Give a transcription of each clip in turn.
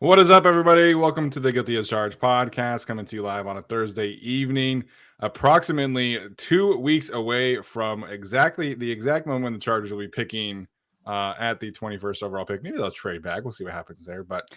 What is up, everybody? Welcome to the Guilty as Charged podcast, coming to you live on a Thursday evening, approximately 2 weeks away from the exact moment when the Chargers will be picking at the 21st overall pick. Maybe they'll trade back. We'll see what happens there. But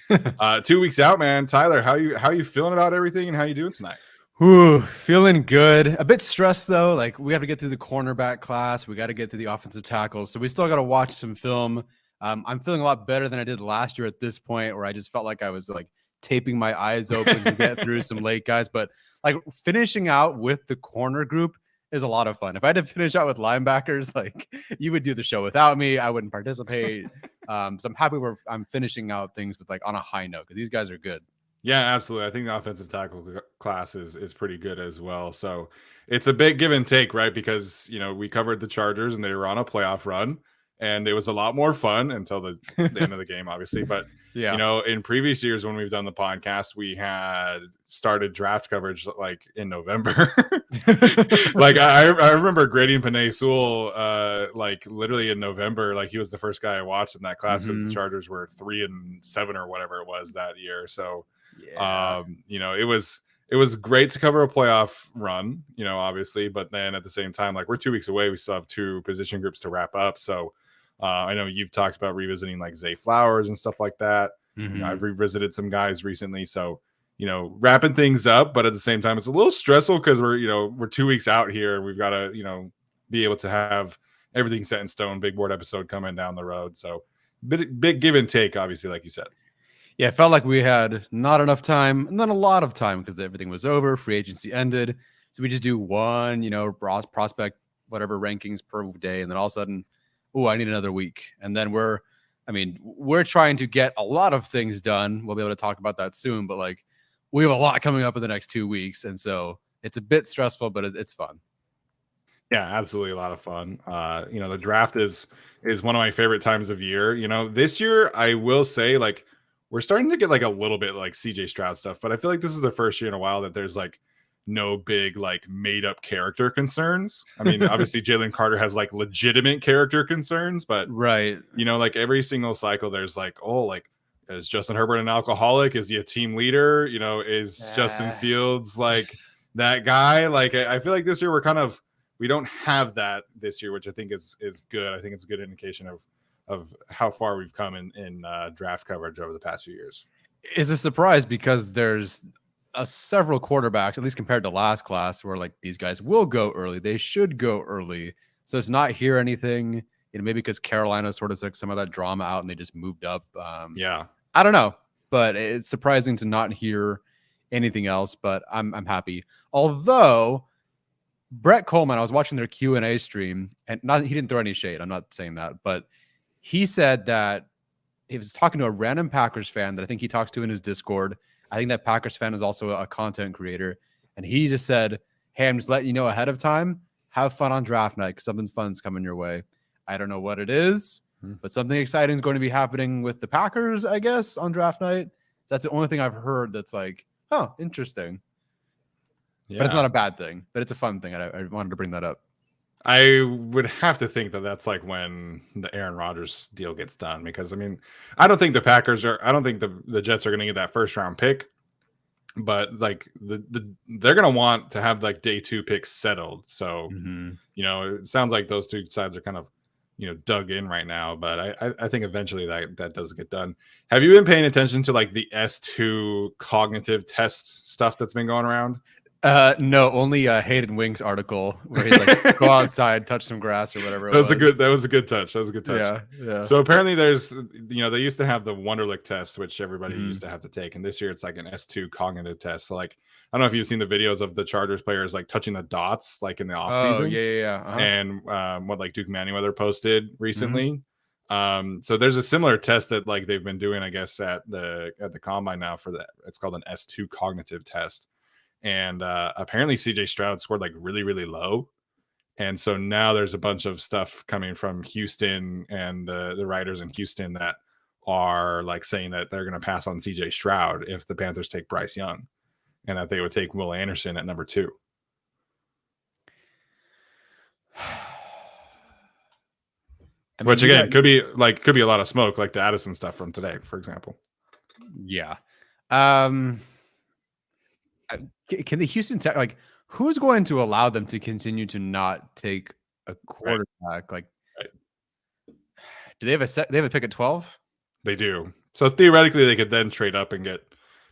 2 weeks out, man. Tyler, how you feeling about everything, and how you doing tonight? Ooh, feeling good. A bit stressed though. Like we have to get through the cornerback class. We got to get through the offensive tackles. So we still got to watch some film. I'm feeling a lot better than I did last year at this point, where I just felt like I was like taping my eyes open to get through some late guys. But like finishing out with the corner group is a lot of fun. If I had to finish out with linebackers, like you would do the show without me. I wouldn't participate. So I'm happy I'm finishing out things with like on a high note because these guys are good. Yeah, absolutely. I think the offensive tackle class is pretty good as well. So it's a big give and take, right? Because we covered the Chargers and they were on a playoff run, and it was a lot more fun until the end of the game, obviously. But Yeah. in previous years when we've done the podcast, we had started draft coverage like in November. Like I remember grading Penei Sewell like literally in November. Like he was the first guy I watched in that class. Mhm. The Chargers were 3-7 or whatever it was that year. So Yeah. it was great to cover a playoff run, obviously, but then at the same time, like we're 2 weeks away, we still have two position groups to wrap up. So I know you've talked about revisiting like Zay Flowers and stuff like that. I've revisited some guys recently. So, wrapping things up, but at the same time, it's a little stressful because we're 2 weeks out here and we've got to, be able to have everything set in stone, big board episode coming down the road. So big give and take, obviously, like you said. Yeah, it felt like we had not enough time and then a lot of time because everything was over. Free agency ended. So we just do one, prospect, whatever rankings per day. And then all of a sudden, I need another week. And then we're trying to get a lot of things done. We'll be able to talk about that soon. But like we have a lot coming up in the next 2 weeks. And so it's a bit stressful, but it's fun. Yeah, absolutely, a lot of fun. The draft is one of my favorite times of year. This year I will say like we're starting to get like a little bit like CJ Stroud stuff, but I feel like this is the first year in a while that there's like no big like made up character concerns. I mean, obviously Jalen Carter has like legitimate character concerns, but Right. like every single cycle there's like, oh, like is Justin Herbert an alcoholic? Is he a team leader? Is Justin Fields like that guy? Like I feel like this year we don't have that this year, which I think is good. I think it's a good indication of how far we've come in draft coverage over the past few years. It's a surprise because there's several quarterbacks, at least compared to last class, where like these guys will go early. They should go early. So it's not hear anything, maybe because Carolina sort of took some of that drama out and they just moved up. Yeah. I don't know, but it's surprising to not hear anything else, but I'm happy. Although Brett Coleman, I was watching their Q&A stream, and he didn't throw any shade. I'm not saying that, but he said that he was talking to a random Packers fan that I think he talks to in his Discord. I think that Packers fan is also a content creator. And he just said, hey, I'm just letting you know ahead of time, have fun on draft night because something fun's coming your way. I don't know what it is, but something exciting is going to be happening with the Packers, I guess, on draft night. So that's the only thing I've heard that's like, oh, interesting. Yeah. But it's not a bad thing, but it's a fun thing. I wanted to bring that up. I would have to think that that's like when the Aaron Rodgers deal gets done, because I mean, I don't think the Jets are going to get that first round pick, but like they're going to want to have like day 2 picks settled. So, it sounds like those two sides are kind of, dug in right now, but I think eventually that does get done. Have you been paying attention to like the S2 cognitive test stuff that's been going around? No, only Hayden Wink's article where he's like, go outside, touch some grass or whatever. That was a good touch. Yeah. So apparently there's, they used to have the Wonderlic test, which everybody used to have to take. And this year it's like an S2 cognitive test. So like, I don't know if you've seen the videos of the Chargers players like touching the dots, like in the off season. Oh, yeah. And what like Duke Manyweather posted recently. So there's a similar test that like they've been doing, I guess, at the combine now for that. It's called an S2 cognitive test. And apparently CJ Stroud scored like really, really low. And so now there's a bunch of stuff coming from Houston and the writers in Houston that are like saying that they're going to pass on CJ Stroud if the Panthers take Bryce Young, and that they would take Will Anderson at number 2. Which again could be a lot of smoke, like the Addison stuff from today, for example. Yeah. Um, can the Houston Tech who's going to allow them to continue to not take a Right. quarterback? Like, Right. do they have a set? They have a pick at 12? They do. So theoretically, they could then trade up and get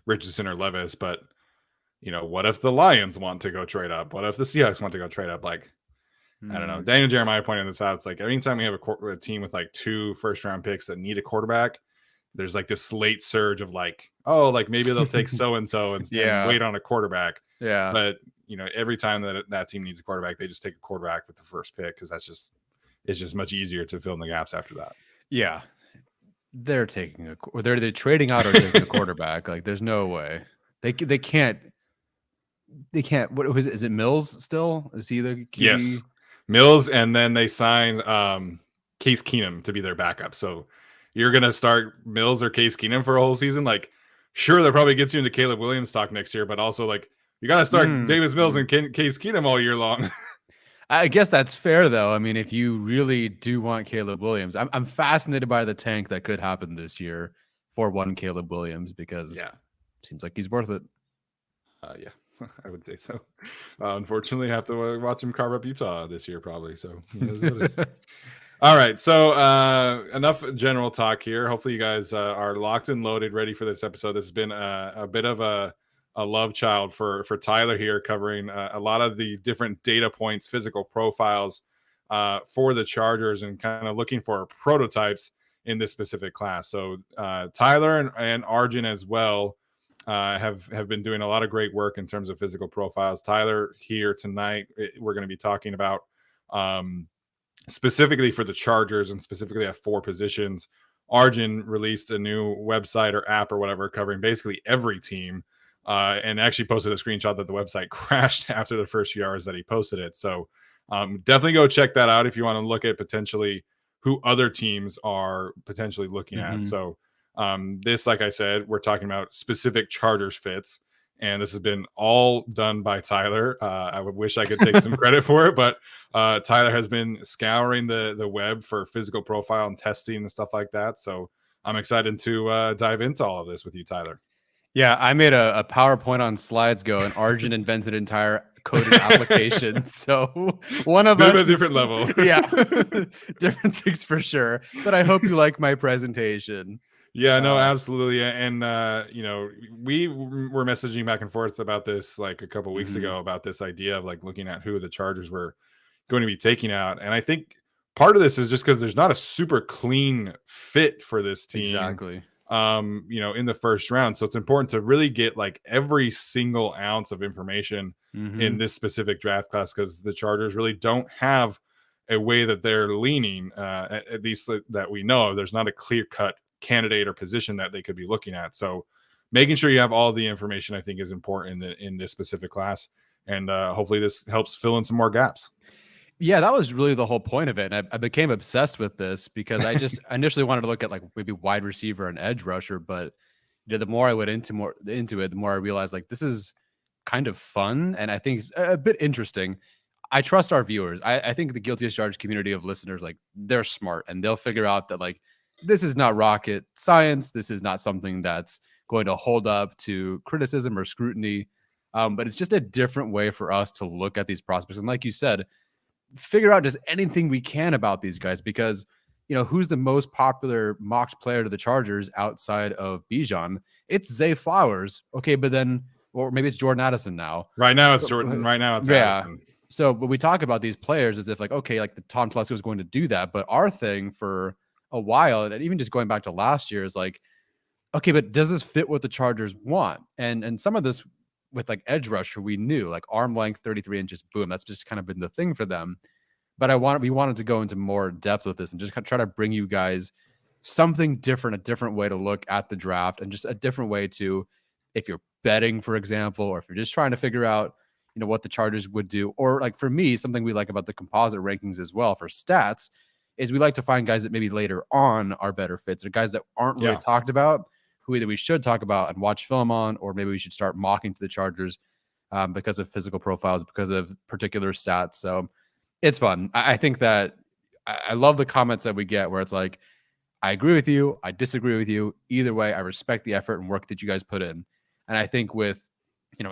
Richardson or Levis. But what if the Lions want to go trade up? What if the Seahawks want to go trade up? Like, I don't know. Daniel Jeremiah pointed this out. It's like anytime we have a team with like 2 first-round picks that need a quarterback, there's like this late surge of like, oh, like maybe they'll take so and wait on a quarterback. Yeah. But every time that team needs a quarterback, they just take a quarterback with the first pick because it's just much easier to fill in the gaps after that. Yeah. They're taking they're trading out or taking a quarterback. Like, there's no way. They can't. What was it? Is it Mills still? Is he the QB? Yes. Mills, and then they signed Case Keenum to be their backup. So you're gonna start Mills or Case Keenum for a whole season. Like, sure, that probably gets you into Caleb Williams stock next year, but also like you gotta start Davis Mills and Case Keenum all year long. I guess that's fair, though. I mean, if you really do want Caleb Williams, I'm fascinated by the tank that could happen this year for one Caleb Williams because it seems like he's worth it. Yeah, I would say so. Unfortunately, I have to watch him carve up Utah this year, probably. So all right. So enough general talk here. Hopefully, you guys are locked and loaded, ready for this episode. This has been a bit of a love child for Tyler here, covering a lot of the different data points, physical profiles for the Chargers, and kind of looking for prototypes in this specific class. So Tyler and Arjun as well have been doing a lot of great work in terms of physical profiles. Tyler here tonight, we're going to be talking about specifically for the Chargers and specifically at 4 positions. Arjun released a new website or app or whatever covering basically every team. And actually posted a screenshot that the website crashed after the first few hours that he posted it. So definitely go check that out if you want to look at potentially who other teams are potentially looking at. So this, like I said, we're talking about specific Chargers fits. And this has been all done by Tyler. I would wish I could take some credit for it, but Tyler has been scouring the web for physical profile and testing and stuff like that. So I'm excited to dive into all of this with you, Tyler. Yeah, I made a PowerPoint on slides go, and Arjun invented an entire coding application. So one of us a different level. Yeah, different things for sure. But I hope you like my presentation. Yeah, no, absolutely. And we were messaging back and forth about this like a couple weeks ago about this idea of like looking at who the Chargers were going to be taking out. And I think part of this is just because there's not a super clean fit for this team. Exactly. In the first round. So it's important to really get like every single ounce of information in this specific draft class, because the Chargers really don't have a way that they're leaning, at least that we know of. There's not a clear-cut candidate or position that they could be looking at. So making sure you have all the information, I think, is important in this specific class. And hopefully this helps fill in some more gaps. Yeah, that was really the whole point of it. And I became obsessed with this because I just initially wanted to look at like maybe wide receiver and edge rusher. But the more I went into it, the more I realized like this is kind of fun. And I think it's a bit interesting. I trust our viewers. I think the Guilty as Charged community of listeners, like they're smart and they'll figure out that like this is not rocket science. This is not something that's going to hold up to criticism or scrutiny. But it's just a different way for us to look at these prospects. And like you said, figure out just anything we can about these guys, because who's the most popular mocked player to the Chargers outside of Bijan? It's Zay Flowers. Okay, but then, or maybe it's Jordan Addison now. Right now it's Jordan. Right now it's Addison. So, but we talk about these players as if like, okay, like the Tom Telesco is going to do that. But our thing for a while, and even just going back to last year, is like, okay, but does this fit what the Chargers want? And some of this with like edge rusher, we knew like arm length, 33 inches, boom. That's just kind of been the thing for them. But we wanted to go into more depth with this and just kind of try to bring you guys something different, a different way to look at the draft, and just a different way to, if you're betting, for example, or if you're just trying to figure out, what the Chargers would do. Or like for me, something we like about the composite rankings as well for stats is we like to find guys that maybe later on are better fits, or guys that aren't really talked about, who either we should talk about and watch film on, or maybe we should start mocking to the Chargers because of physical profiles, because of particular stats. So it's fun. I think that I love the comments that we get where it's like, I agree with you. I disagree with you. Either way, I respect the effort and work that you guys put in. And I think with,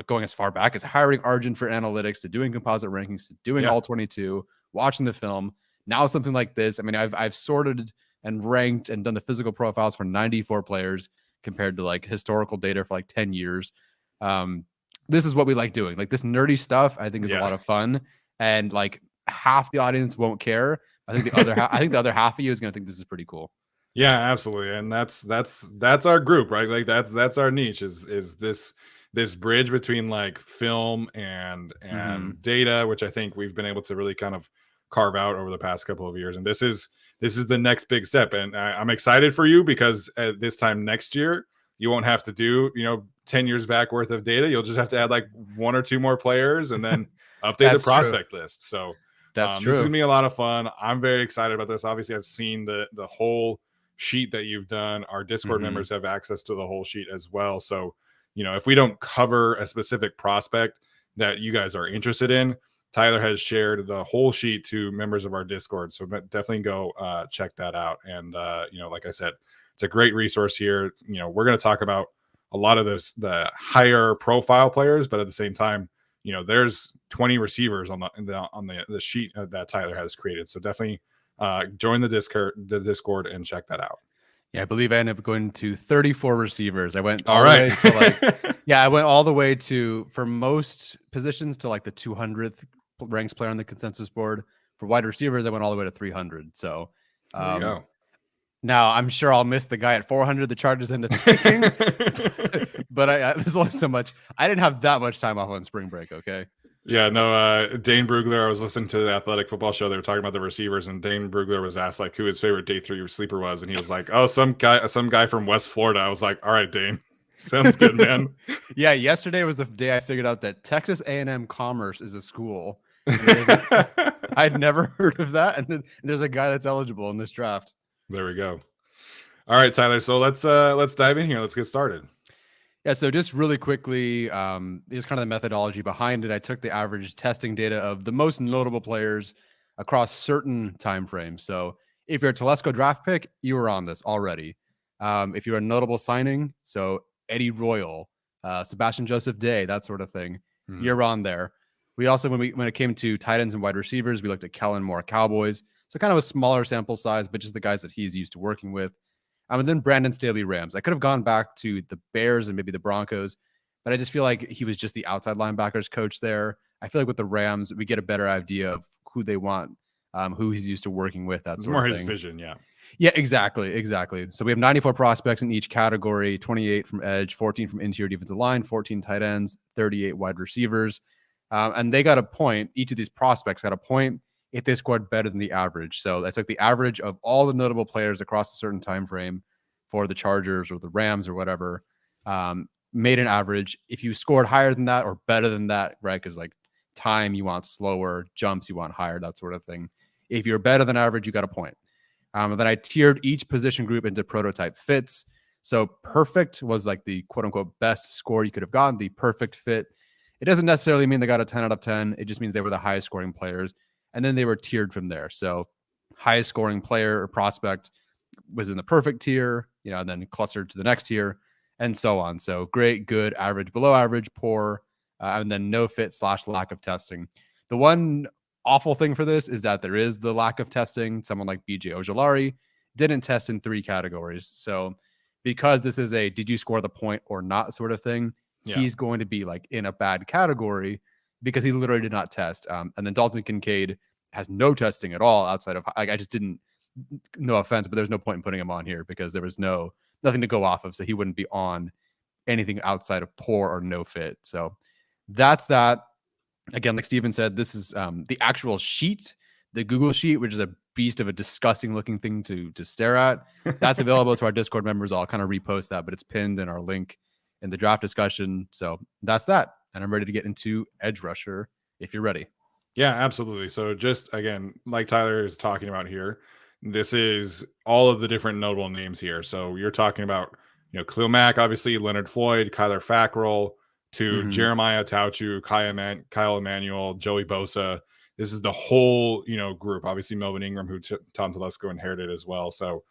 going as far back as hiring Arjun for analytics, to doing composite rankings, to doing all 22, watching the film, now something like this. I mean, I've sorted and ranked and done the physical profiles for 94 players compared to like historical data for like 10 years. This is what we like doing. Like this nerdy stuff, I think is a lot of fun. And like half the audience won't care. I think the other half of you is going to think this is pretty cool. Yeah, absolutely. And that's our group, right? Like that's our niche is this bridge between like film and data, which I think we've been able to really kind of carve out over the past couple of years. And this is the next big step. And I'm excited for you because at this time next year, you won't have to do, 10 years back worth of data. You'll just have to add like one or two more players and then update the prospect list. So that's true. This is gonna be a lot of fun. I'm very excited about this. Obviously, I've seen the whole sheet that you've done. Our Discord members have access to the whole sheet as well. So, if we don't cover a specific prospect that you guys are interested in, Tyler has shared the whole sheet to members of our Discord. So definitely go check that out. And, like I said, it's a great resource here. We're going to talk about a lot of the higher profile players, but at the same time, there's 20 receivers on the sheet that Tyler has created. So definitely join the Discord and check that out. Yeah, I believe I ended up going to 34 receivers. I went all right the way to I went all the way to, for most positions, to like the 200th ranks player on the consensus board. For wide receivers, I went all the way to 300. So there you go. Now I'm sure I'll miss the guy at 400 the Chargers end up taking, but there's only so much. I didn't have that much time off on spring break. Okay. Yeah, no, Dane Brugler, I was listening to the Athletic Football Show. They were talking about the receivers, and Dane Brugler was asked like who his favorite day 3 sleeper was, and he was like, "Oh, some guy from West Florida." I was like, "All right, Dane, sounds good, man." Yeah, yesterday was the day I figured out that Texas A&M Commerce is a school. I'd never heard of that, and then there's a guy that's eligible in this draft. There we go. All right, Tyler. So let's dive in here. Let's get started. Yeah, so just really quickly, here's kind of the methodology behind it. I took the average testing data of the most notable players across certain time frames. So if you're a Telesco draft pick, you were on this already. If you're a notable signing, so Eddie Royal, Sebastian Joseph Day, that sort of thing, you're on there. We also, when it came to tight ends and wide receivers, we looked at Kellen Moore Cowboys. So kind of a smaller sample size, but just the guys that he's used to working with. And then Brandon Staley Rams. I could have gone back to the Bears and maybe the Broncos, but I just feel like he was just the outside linebackers coach there. I feel like with the Rams, we get a better idea of who they want, who he's used to working with. That's more his vision. Yeah. Yeah, exactly. So we have 94 prospects in each category, 28 from edge, 14 from interior defensive line, 14 tight ends, 38 wide receivers. And they got a point. Each of these prospects got a point if they scored better than the average. So I took the average of all the notable players across a certain time frame for the Chargers or the Rams or whatever, made an average. If you scored higher than that or better than that, right, because like time you want slower, jumps you want higher, that sort of thing. If you're better than average, you got a point. And then I tiered each position group into prototype fits. So perfect was like the quote unquote best score you could have gotten, the perfect fit. It doesn't necessarily mean they got a 10 out of 10. It just means they were the highest scoring players. And then they were tiered from there. So highest scoring player or prospect was in the perfect tier, and then clustered to the next tier and so on. So great, good, average, below average, poor, and then no fit / lack of testing. The one awful thing for this is that there is the lack of testing. Someone like BJ Ojolari didn't test in 3 categories. So because this is a did you score the point or not sort of thing, he's going to be like in a bad category because he literally did not test. And then Dalton Kincaid has no testing at all outside of, I just didn't, no offense, but there's no point in putting him on here because there was nothing to go off of. So he wouldn't be on anything outside of poor or no fit. So that's that. Again, like Steven said, this is the actual sheet, the Google sheet, which is a beast of a disgusting looking thing to stare at. That's available to our Discord members. I'll kind of repost that, but it's pinned in our link in the draft discussion. So that's that. And I'm ready to get into edge rusher if you're ready. Yeah, absolutely. So just again, like Tyler is talking about here, this is all of the different notable names here. So you're talking about, Khalil Mack, obviously, Leonard Floyd, Kyler Fackrell, to Jeremiah Tauchu, Kyle Emmanuel, Joey Bosa. This is the whole, group. Obviously, Melvin Ingram, who Tom Telesco inherited as well. So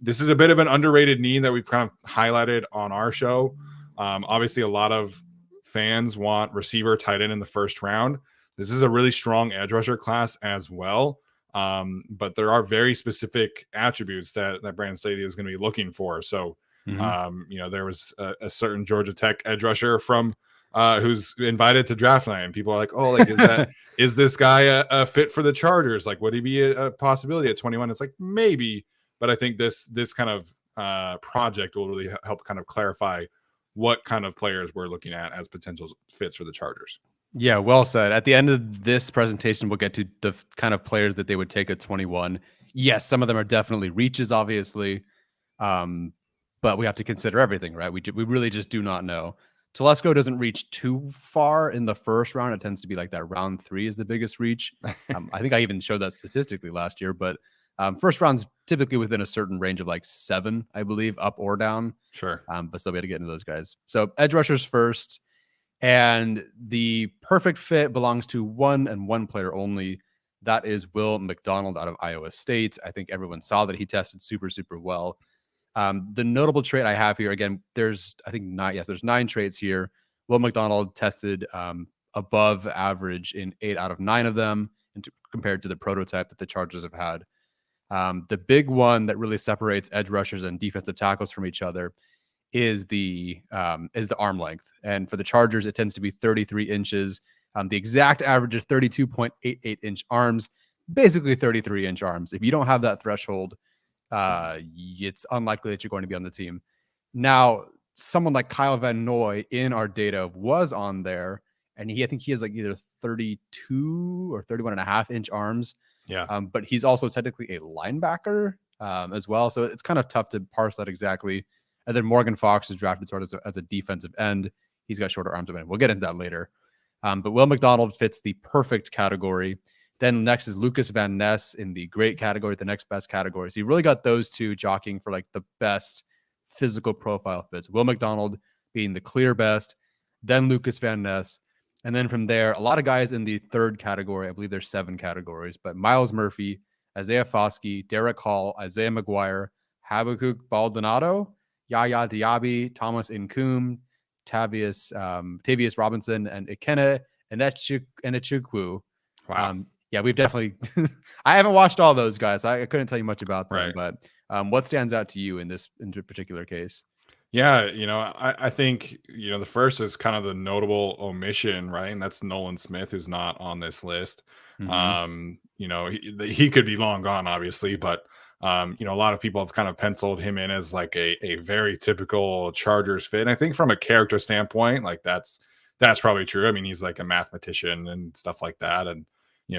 This is a bit of an underrated need that we've kind of highlighted on our show. Obviously, a lot of fans want receiver, tight end in the first round. This is a really strong edge rusher class as well. But there are very specific attributes that Brandon Staley is going to be looking for. So, there was a certain Georgia Tech edge rusher from who's invited to draft night, and people are like, "Oh, like is this guy a fit for the Chargers? Like, would he be a possibility at 21?" It's like maybe, but I think this kind of project will really help kind of clarify what kind of players we're looking at as potential fits for the Chargers. Yeah, well said. At the end of this presentation, we'll get to the kind of players that they would take at 21. Yes, some of them are definitely reaches, obviously, but we have to consider everything, right? We really just do not know. Telesco doesn't reach too far in the first round. It tends to be like that round 3 is the biggest reach. I think I even showed that statistically last year, but first round's typically within a certain range of like 7, I believe, up or down. Sure. But still, we had to get into those guys. So edge rushers first. And the perfect fit belongs to one and one player only. That is Will McDonald out of Iowa State. I think everyone saw that he tested super, super well. The notable trait I have here, again, there's 9 traits here. Will McDonald tested above average in 8 out of 9 of them, compared to the prototype that the Chargers have had. The big one that really separates edge rushers and defensive tackles from each other is the arm length. And for the Chargers, it tends to be 33 inches. The exact average is 32.88 inch arms, basically 33-inch arms. If you don't have that threshold, it's unlikely that you're going to be on the team. Now, someone like Kyle Van Noy in our data was on there, and I think he has like either 32 or 31.5-inch arms. Yeah. But he's also technically a linebacker as well. So it's kind of tough to parse that exactly. And then Morgan Fox is drafted sort of as a defensive end. He's got shorter arms. We'll get into that later. But Will McDonald fits the perfect category. Then next is Lucas Van Ness in the great category, the next best category. So you really got those two jockeying for like the best physical profile fits. Will McDonald being the clear best, then Lucas Van Ness. And then from there, a lot of guys in the third category. I believe there's 7 categories, but Miles Murphy, Isaiah Foskey, Derek Hall, Isaiah McGuire, Habakkuk Baldonado, Yaya Diaby, Thomas Incoom, Tavius Robinson, and Ikene Enechukwu. Wow. Yeah, we've definitely I haven't watched all those guys. I couldn't tell you much about them, Right. but what stands out to you in this particular case? Yeah, I think, the first is kind of the notable omission, right? And that's Nolan Smith, who's not on this list. He could be long gone, obviously, but a lot of people have kind of penciled him in as like a very typical Chargers fit. And I think from a character standpoint, like that's probably true. I mean, he's like a mathematician and stuff like that. And,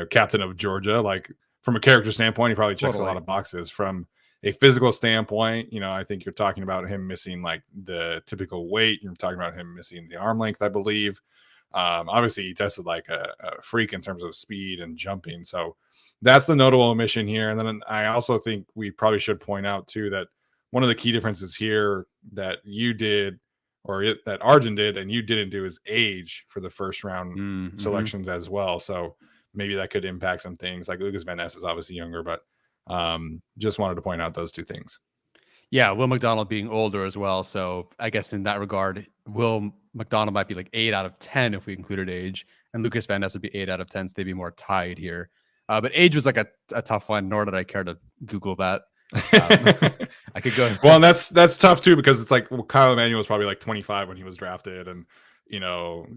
captain of Georgia, like from a character standpoint, he probably checks a lot of boxes. From a physical standpoint, I think you're talking about him missing like the typical weight. You're talking about him missing the arm length, I believe. Obviously, he tested like a freak in terms of speed and jumping. So that's the notable omission here. And then I also think we probably should point out too that one of the key differences here that you did, or that Arjun did, and you didn't do, is age for the first round selections as well. So maybe that could impact some things. Like Lucas Van Ness is obviously younger, but just wanted to point out those two things. Yeah, Will McDonald being older as well. So I guess in that regard, Will McDonald might be like 8 out of 10 if we included age, and Lucas Van Ness would be 8 out of 10. So they'd be more tied here. But age was like a tough one, nor did I care to Google that. I could go. Well, and that's tough too, because it's like, well, Kyle Emanuel was probably like 25 when he was drafted, and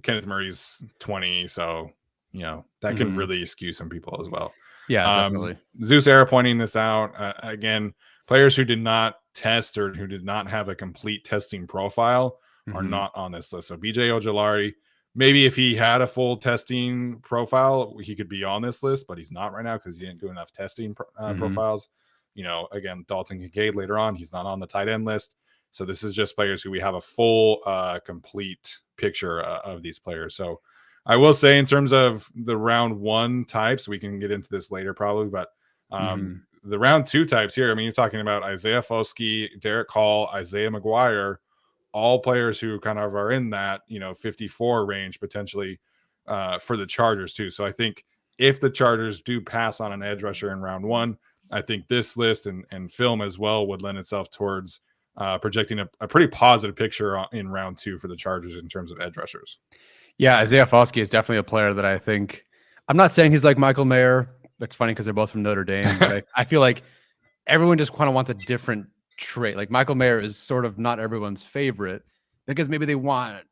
Kenneth Murray's 20, so that can really skew some people as well. Yeah, definitely. Zeus Era pointing this out again. Players who did not test or who did not have a complete testing profile are not on this list. So BJ Ojolari, maybe if he had a full testing profile, he could be on this list, but he's not right now because he didn't do enough testing profiles. Again, Dalton Kincaid later on, he's not on the tight end list. So this is just players who we have a full, complete picture of these players. So I will say, in terms of the round 1 types, we can get into this later probably, but the round 2 types here, I mean, you're talking about Isaiah Foskey, Derek Hall, Isaiah McGuire, all players who kind of are in that 54 range potentially for the Chargers too. So I think if the Chargers do pass on an edge rusher in round 1, I think this list and film as well would lend itself towards projecting a pretty positive picture in round 2 for the Chargers in terms of edge rushers. Yeah, Isaiah Foskey is definitely a player that I think. I'm not saying he's like Michael Mayer. It's funny because they're both from Notre Dame, but I feel like everyone just kind of wants a different trait. Like Michael Mayer is sort of not everyone's favorite because maybe they want,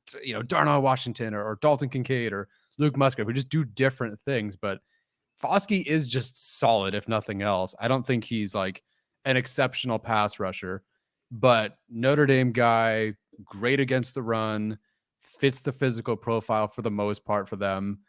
Darnell Washington or Dalton Kincaid or Luke Musgrave who just do different things. But Foskey is just solid, if nothing else. I don't think he's like an exceptional pass rusher, but Notre Dame guy, great against the run, fits the physical profile for the most part for them.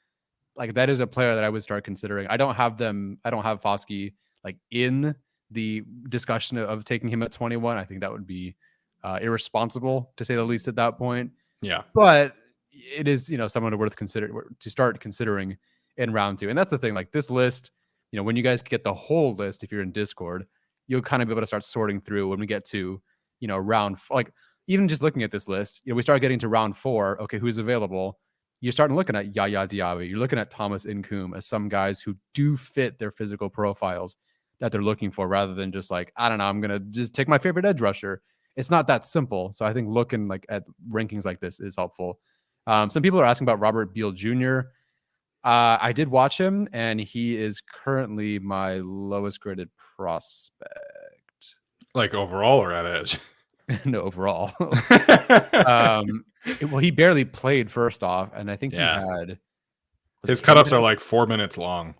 Like that is a player that I would start considering. I don't have Foskey like in the discussion of taking him at 21. I think that would be irresponsible to say the least at that point. Yeah. But it is, someone to start considering in round 2. And that's the thing, like this list, when you guys get the whole list, if you're in Discord, you'll kind of be able to start sorting through when we get to, round, like even just looking at this list, we start getting to round 4. Okay, who's available? You're starting looking at Yaya Diaby. You're looking at Thomas Incoom as some guys who do fit their physical profiles that they're looking for, rather than just like, I don't know, I'm going to just take my favorite edge rusher. It's not that simple. So I think looking like at rankings like this is helpful. Some people are asking about Robert Beal Jr. I did watch him, and he is currently my lowest graded prospect. Like overall or at edge? No, overall. Well, he barely played first off, and I think he had his cutups are like 4 minutes long.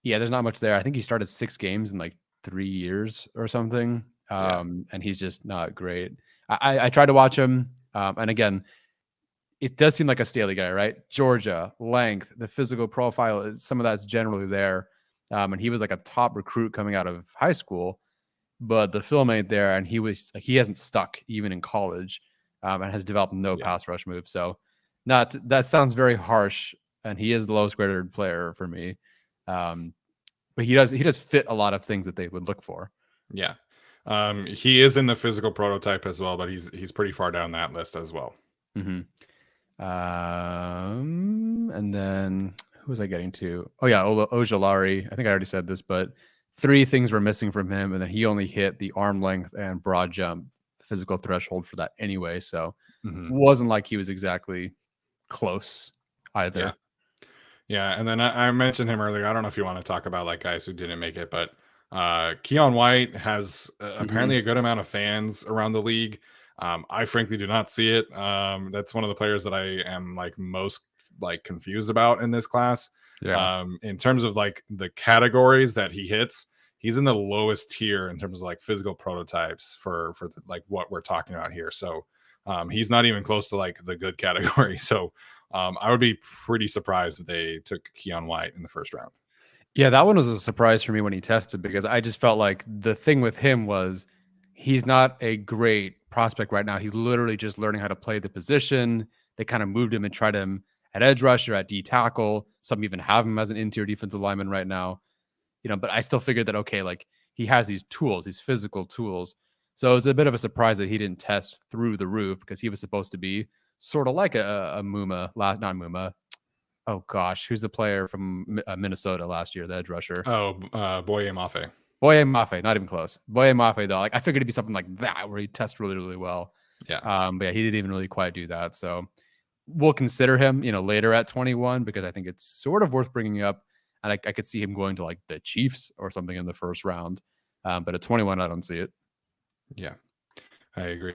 Yeah, there's not much there. I think he started 6 games in like 3 years or something. And he's just not great. I tried to watch him, and again, it does seem like a Staley guy, right? Georgia, length, the physical profile, some of that's generally there. And he was like a top recruit coming out of high school, but the film ain't there, and he hasn't stuck even in college, and has developed no pass rush move. So that sounds very harsh, and he is the lowest graded player for me. But he does fit a lot of things that they would look for. Yeah. He is in the physical prototype as well, but he's pretty far down that list as well. Mm-hmm. And then who was I getting to? Oh yeah, Ojolari. I think I already said this, but 3 things were missing from him, and then he only hit the arm length and broad jump physical threshold for that anyway. So it wasn't like he was exactly close either. Yeah, and then I mentioned him earlier. I don't know if you want to talk about like guys who didn't make it, but Keon White has apparently a good amount of fans around the league. I frankly do not see it. That's one of the players that I am like most like confused about in this class. In terms of like the categories that he hits, he's in the lowest tier in terms of like physical prototypes for like what we're talking about here. So he's not even close to like the good category. So I would be pretty surprised if they took Keon White in the first round. Yeah, that one was a surprise for me when he tested, because I just felt like the thing with him was he's not a great prospect right now. He's literally just learning how to play the position. They kind of moved him and tried him at edge rusher, at D tackle. Some even have him as an interior defensive lineman right now. But I still figured that, okay, like he has these tools, these physical tools. So it was a bit of a surprise that he didn't test through the roof, because he was supposed to be sort of like a Muma, not Muma. Oh gosh, who's the player from Minnesota last year, the edge rusher? Boye Mafe. Boye Mafe, not even close. Boye Mafe, though, like I figured it'd be something like that where he tests really, really well. Yeah. But yeah, he didn't even really quite do that. So we'll consider him, later at 21, because I think it's sort of worth bringing up. And I could see him going to like the Chiefs or something in the first round. But at 21, I don't see it. Yeah, I agree.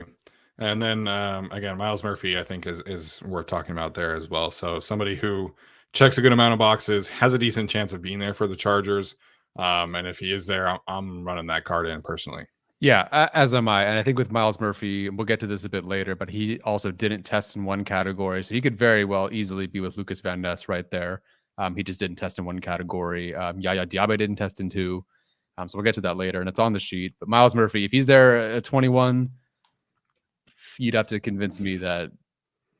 And then again, Miles Murphy, I think is worth talking about there as well. So somebody who checks a good amount of boxes, has a decent chance of being there for the Chargers. And if he is there, I'm running that card in personally. Yeah, as am I. And I think with Miles Murphy, we'll get to this a bit later, but he also didn't test in one category. So he could very well easily be with Lucas Van Ness right there. He just didn't test in one category. Yaya Diaby didn't test in 2. So we'll get to that later, and it's on the sheet. But Miles Murphy, if he's there at 21, you'd have to convince me that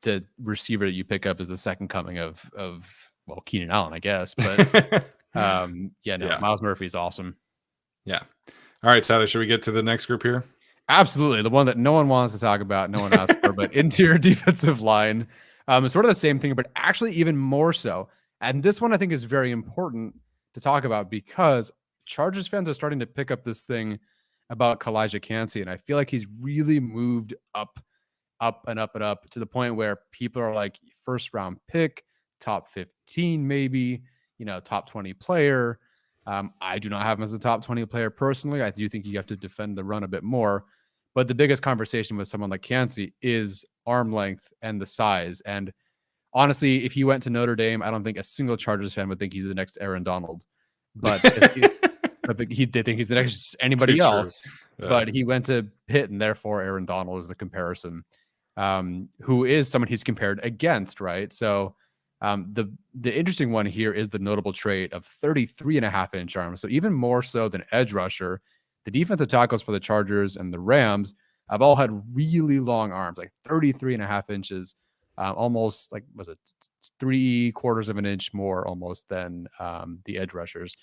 the receiver that you pick up is the second coming of Keenan Allen, I guess. But Miles Murphy is awesome. Yeah. All right, Tyler, should we get to the next group here? Absolutely. The one that no one wants to talk about, no one asked for, but interior defensive line. It's sort of the same thing, but actually even more so. And this one I think is very important to talk about, because Chargers fans are starting to pick up this thing about Kalijah Kancey, and I feel like he's really moved up and up and up to the point where people are like first round pick, top 15, maybe, top 20 player. I do not have him as a top 20 player personally. I do think you have to defend the run a bit more. But the biggest conversation with someone like Kancey is arm length and the size. And honestly, if he went to Notre Dame, I don't think a single Chargers fan would think he's the next Aaron Donald. But they think he's the next anybody else. Yeah. But he went to Pitt, and therefore Aaron Donald is the comparison. Who is someone he's compared against, right? So the interesting one here is the notable trait of 33.5-inch arms. So even more so than edge rusher, the defensive tackles for the Chargers and the Rams have all had really long arms, like 33.5 inches, almost like, was it 3/4 of an inch more almost than the edge rushers.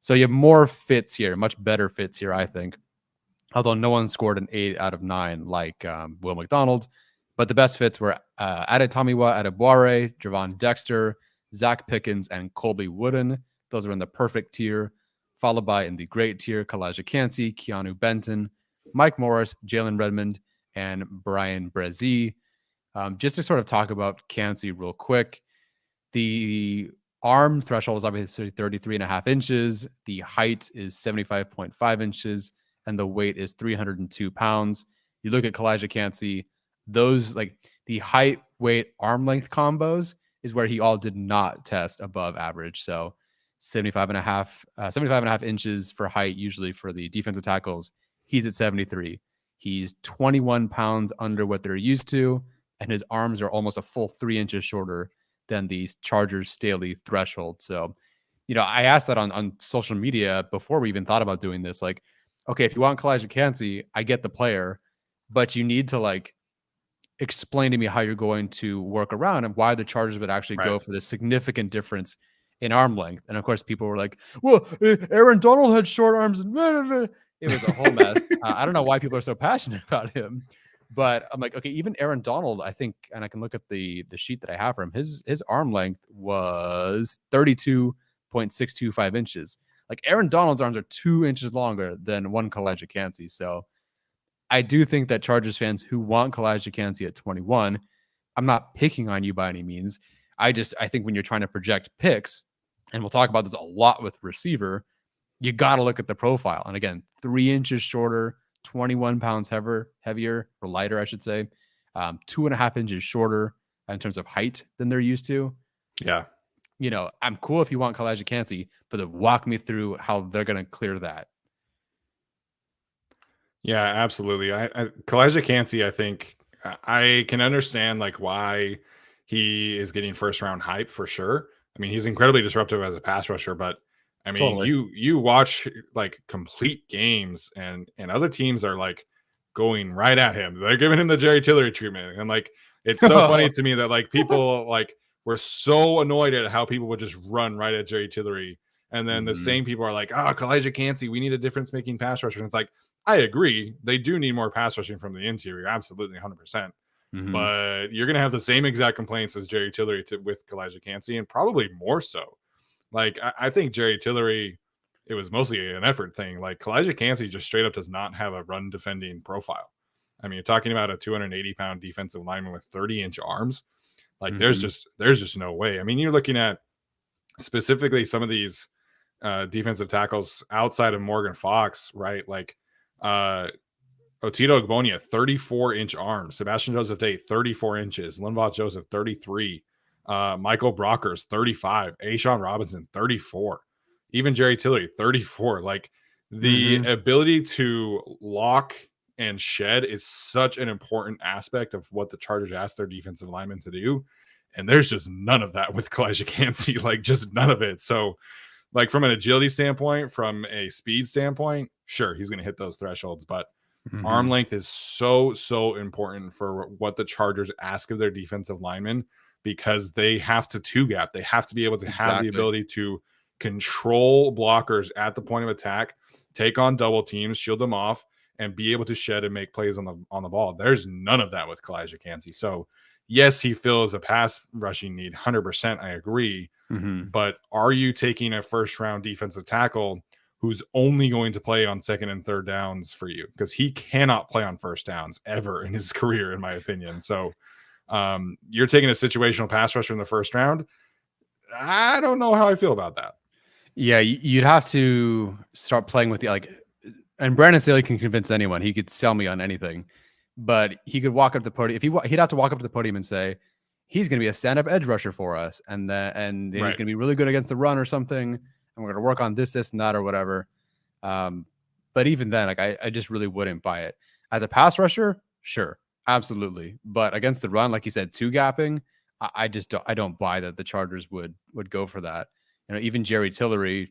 So you have more fits here, much better fits here, I think. Although no one scored an 8 out of 9 like Will McDonald. But the best fits were Adetomiwa Adebawore, Javon Dexter, Zach Pickens, and Colby Wooden. Those are in the perfect tier, followed by in the great tier, Kalijah Kancey, Keanu Benton, Mike Morris, Jalen Redmond, and Brian Bresee. Just to sort of talk about Kancey real quick, the arm threshold is obviously 33.5 inches. The height is 75.5 inches. And the weight is 302 pounds. You look at Kalijah Kancey, those like the height, weight, arm length combos is where he all did not test above average. So 75.5 inches for height, usually for the defensive tackles. He's at 73. He's 21 pounds under what they're used to, and his arms are almost a full 3 inches shorter than the Chargers Staley threshold. So, I asked that on social media before we even thought about doing this. Like, okay, if you want Kalijah Kancey, I get the player, but you need to like explain to me how you're going to work around and why the Chargers would actually go for this significant difference in arm length. And of course, people were like, well, Aaron Donald had short arms. And it was a whole mess. I don't know why people are so passionate about him, but I'm like, okay, even Aaron Donald, I think, and I can look at the sheet that I have for him, his arm length was 32.625 inches. Like Aaron Donald's arms are 2 inches longer than one Kalijah Kancey. So I do think that Chargers fans who want Kalijah Kancey at 21, I'm not picking on you by any means. I think when you're trying to project picks, and we'll talk about this a lot with receiver, you got to look at the profile. And again, 3 inches shorter, 21 pounds heavier or lighter, I should say, 2.5 inches shorter in terms of height than they're used to. Yeah. I'm cool if you want Kalijah Kancey, but then walk me through how they're going to clear that. Yeah, absolutely. Kalijah Kancey, I think I can understand like why he is getting first round hype for sure. I mean, he's incredibly disruptive as a pass rusher, but I mean, totally. you watch like complete games and other teams are like going right at him. They're giving him the Jerry Tillery treatment. And like, it's so funny to me that like people like were so annoyed at how people would just run right at Jerry Tillery. And then the same people are like, Kalijah Kancey, we need a difference making pass rusher. And it's like, I agree. They do need more pass rushing from the interior. Absolutely 100%. But you're going to have the same exact complaints as Jerry Tillery with Kalijah Kancey, and probably more so. Like, I think Jerry Tillery, it was mostly an effort thing. Like, Kalijah Kancey just straight up does not have a run defending profile. I mean, you're talking about a 280-pound defensive lineman with 30-inch arms. Like, there's just no way. I mean, you're looking at specifically some of these defensive tackles outside of Morgan Fox, right? Like, Otito Ogbonia, 34-inch arms. Sebastian Joseph Day, 34 inches. Linval Joseph, 33. Michael Brockers, 35. Ashawn Robinson, 34. Even Jerry Tillery, 34. Like the ability to lock and shed is such an important aspect of what the Chargers ask their defensive linemen to do. And there's just none of that with Kalijah Kancey, like just none of it. So like from an agility standpoint, from a speed standpoint, sure, he's going to hit those thresholds, but arm length is so important for what the Chargers ask of their defensive linemen, because they have to two gap. They have to be able to have the ability to control blockers at the point of attack, take on double teams, shield them off, and be able to shed and make plays on the ball. There's none of that with Kalijah Kancey. So yes, he fills a pass rushing need, 100%. I agree. But are you taking a first round defensive tackle who's only going to play on second and third downs for you, because he cannot play on first downs ever in his career, in my opinion. So you're taking a situational pass rusher in the first round. I don't know how I feel about that. Yeah, you'd have to start playing with and Brandon Staley can convince anyone. He could sell me on anything, but he could walk up to the podium. He'd have to walk up to the podium and say he's going to be a stand-up edge rusher for us, and he's going to be really good against the run or something, and we're going to work on this, and that, or whatever. But even then, I just really wouldn't buy it as a pass rusher. Sure, absolutely, but against the run, like you said, two gapping, I don't buy that the Chargers would go for that. Even Jerry Tillery,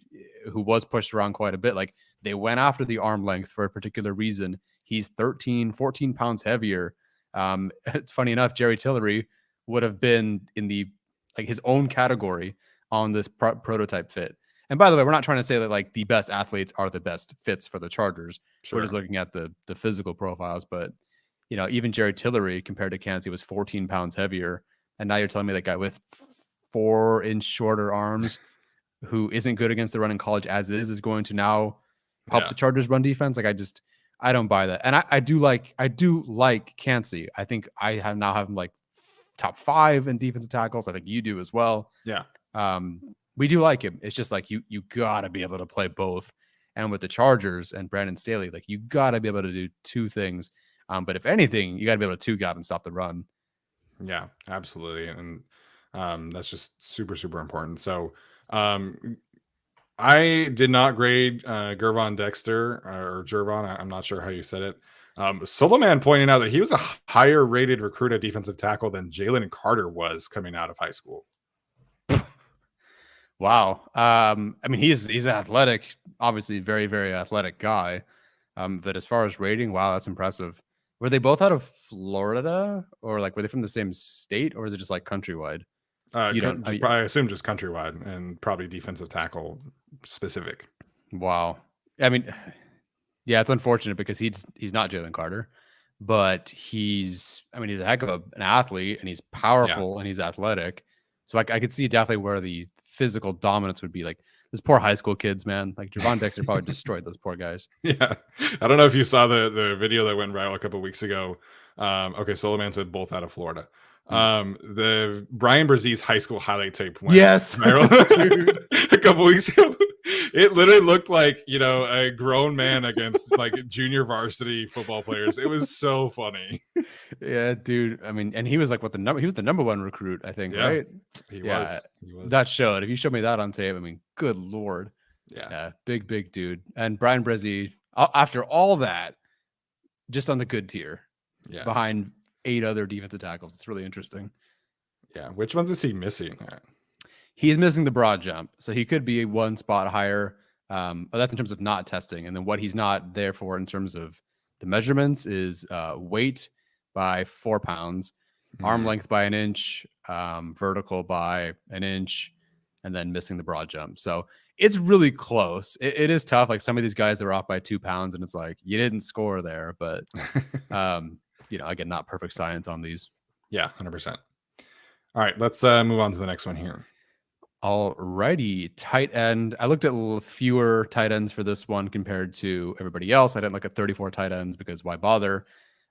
who was pushed around quite a bit, like they went after the arm length for a particular reason. He's 13, 14 pounds heavier. Funny enough, Jerry Tillery would have been in his own category on this prototype fit. And by the way, we're not trying to say that the best athletes are the best fits for the Chargers. Sure. We're just looking at the physical profiles. But even Jerry Tillery compared to Kancey was 14 pounds heavier. And now you're telling me that guy with 4-inch shorter arms who isn't good against the run in college as is going to now help the Chargers run defense. I don't buy that. And I do like Kancey. I think I have him top 5 in defensive tackles. I think you do as well. Yeah. We do like him. It's just you gotta be able to play both. And with the Chargers and Brandon Staley, you gotta be able to do two things. But if anything, you gotta be able to two gap and stop the run. Yeah, absolutely. And that's just super, super important. So I did not grade Gervon Dexter or Gervon. I'm not sure how you said it. Soloman pointing out that he was a higher rated recruit at defensive tackle than Jalen Carter was coming out of high school. Wow. He's an athletic, obviously very, very athletic guy. But as far as rating, wow, that's impressive. Were they both out of Florida, or were they from the same state, or is it just countrywide? I assume just countrywide and probably defensive tackle specific. Wow. Yeah, it's unfortunate because he's not Jalen Carter, but he's a heck of an athlete, and he's powerful and he's athletic. So I could see definitely where the physical dominance would be. This poor high school kids, man. Gervon Dexter probably destroyed those poor guys. Yeah. I don't know if you saw the video that went viral a couple of weeks ago. Okay, Soloman said both out of Florida. The Brian Brzez's high school highlight tape went viral a couple weeks ago. It literally looked like a grown man against junior varsity football players. It was so funny. Yeah, dude. And he was he was the number 1 recruit, I think, right? He was. That showed. If you showed me that on tape, good Lord. Yeah, big dude. And Brian Brzez, after all that, just on the good tier, behind 8 other defensive tackles. It's really interesting. Yeah. Which ones is he missing? He's missing the broad jump. So he could be 1 spot higher. But that's in terms of not testing. And then what he's not there for in terms of the measurements is weight by 4 pounds, arm length by 1 inch, vertical by 1 inch, and then missing the broad jump. So it's really close. It is tough. Some of these guys that are off by 2 pounds, and it's you didn't score there, but again, not perfect science on these. Yeah, 100%. All right, let's move on to the next one here. All righty, tight end. I looked at fewer tight ends for this one compared to everybody else. I didn't look at 34 tight ends because why bother?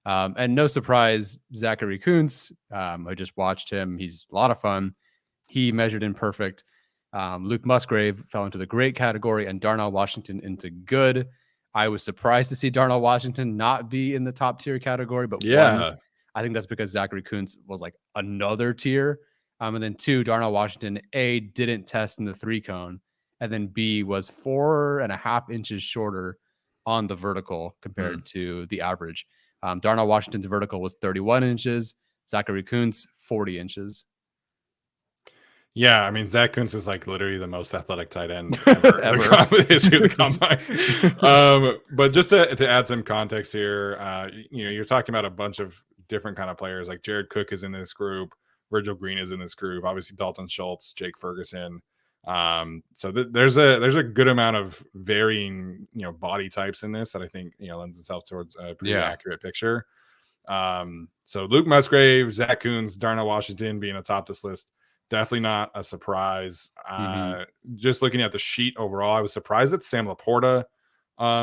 And no surprise, Zachary Kuntz. I just watched him. He's a lot of fun. He measured in perfect. Luke Musgrave fell into the great category, and Darnell Washington into good. I was surprised to see Darnell Washington not be in the top tier category, but one, I think that's because Zachary Kuntz was another tier. And then 2, Darnell Washington, A, didn't test in the 3-cone, and then B, was 4.5 inches shorter on the vertical compared to the average. Darnell Washington's vertical was 31 inches, Zachary Kuntz, 40 inches. Yeah, Zach Kuntz is literally the most athletic tight end ever in the history of the combine. But just to add some context here, you're talking about a bunch of different kind of players. Jared Cook is in this group. Virgil Green is in this group. Obviously, Dalton Schultz, Jake Ferguson. So there's a good amount of varying body types in this that I think lends itself towards a pretty accurate picture. So Luke Musgrave, Zach Kuntz, Darnell Washington being atop this list. definitely not a surprise. Mhm. Just looking at the sheet overall, I was surprised that Sam Laporta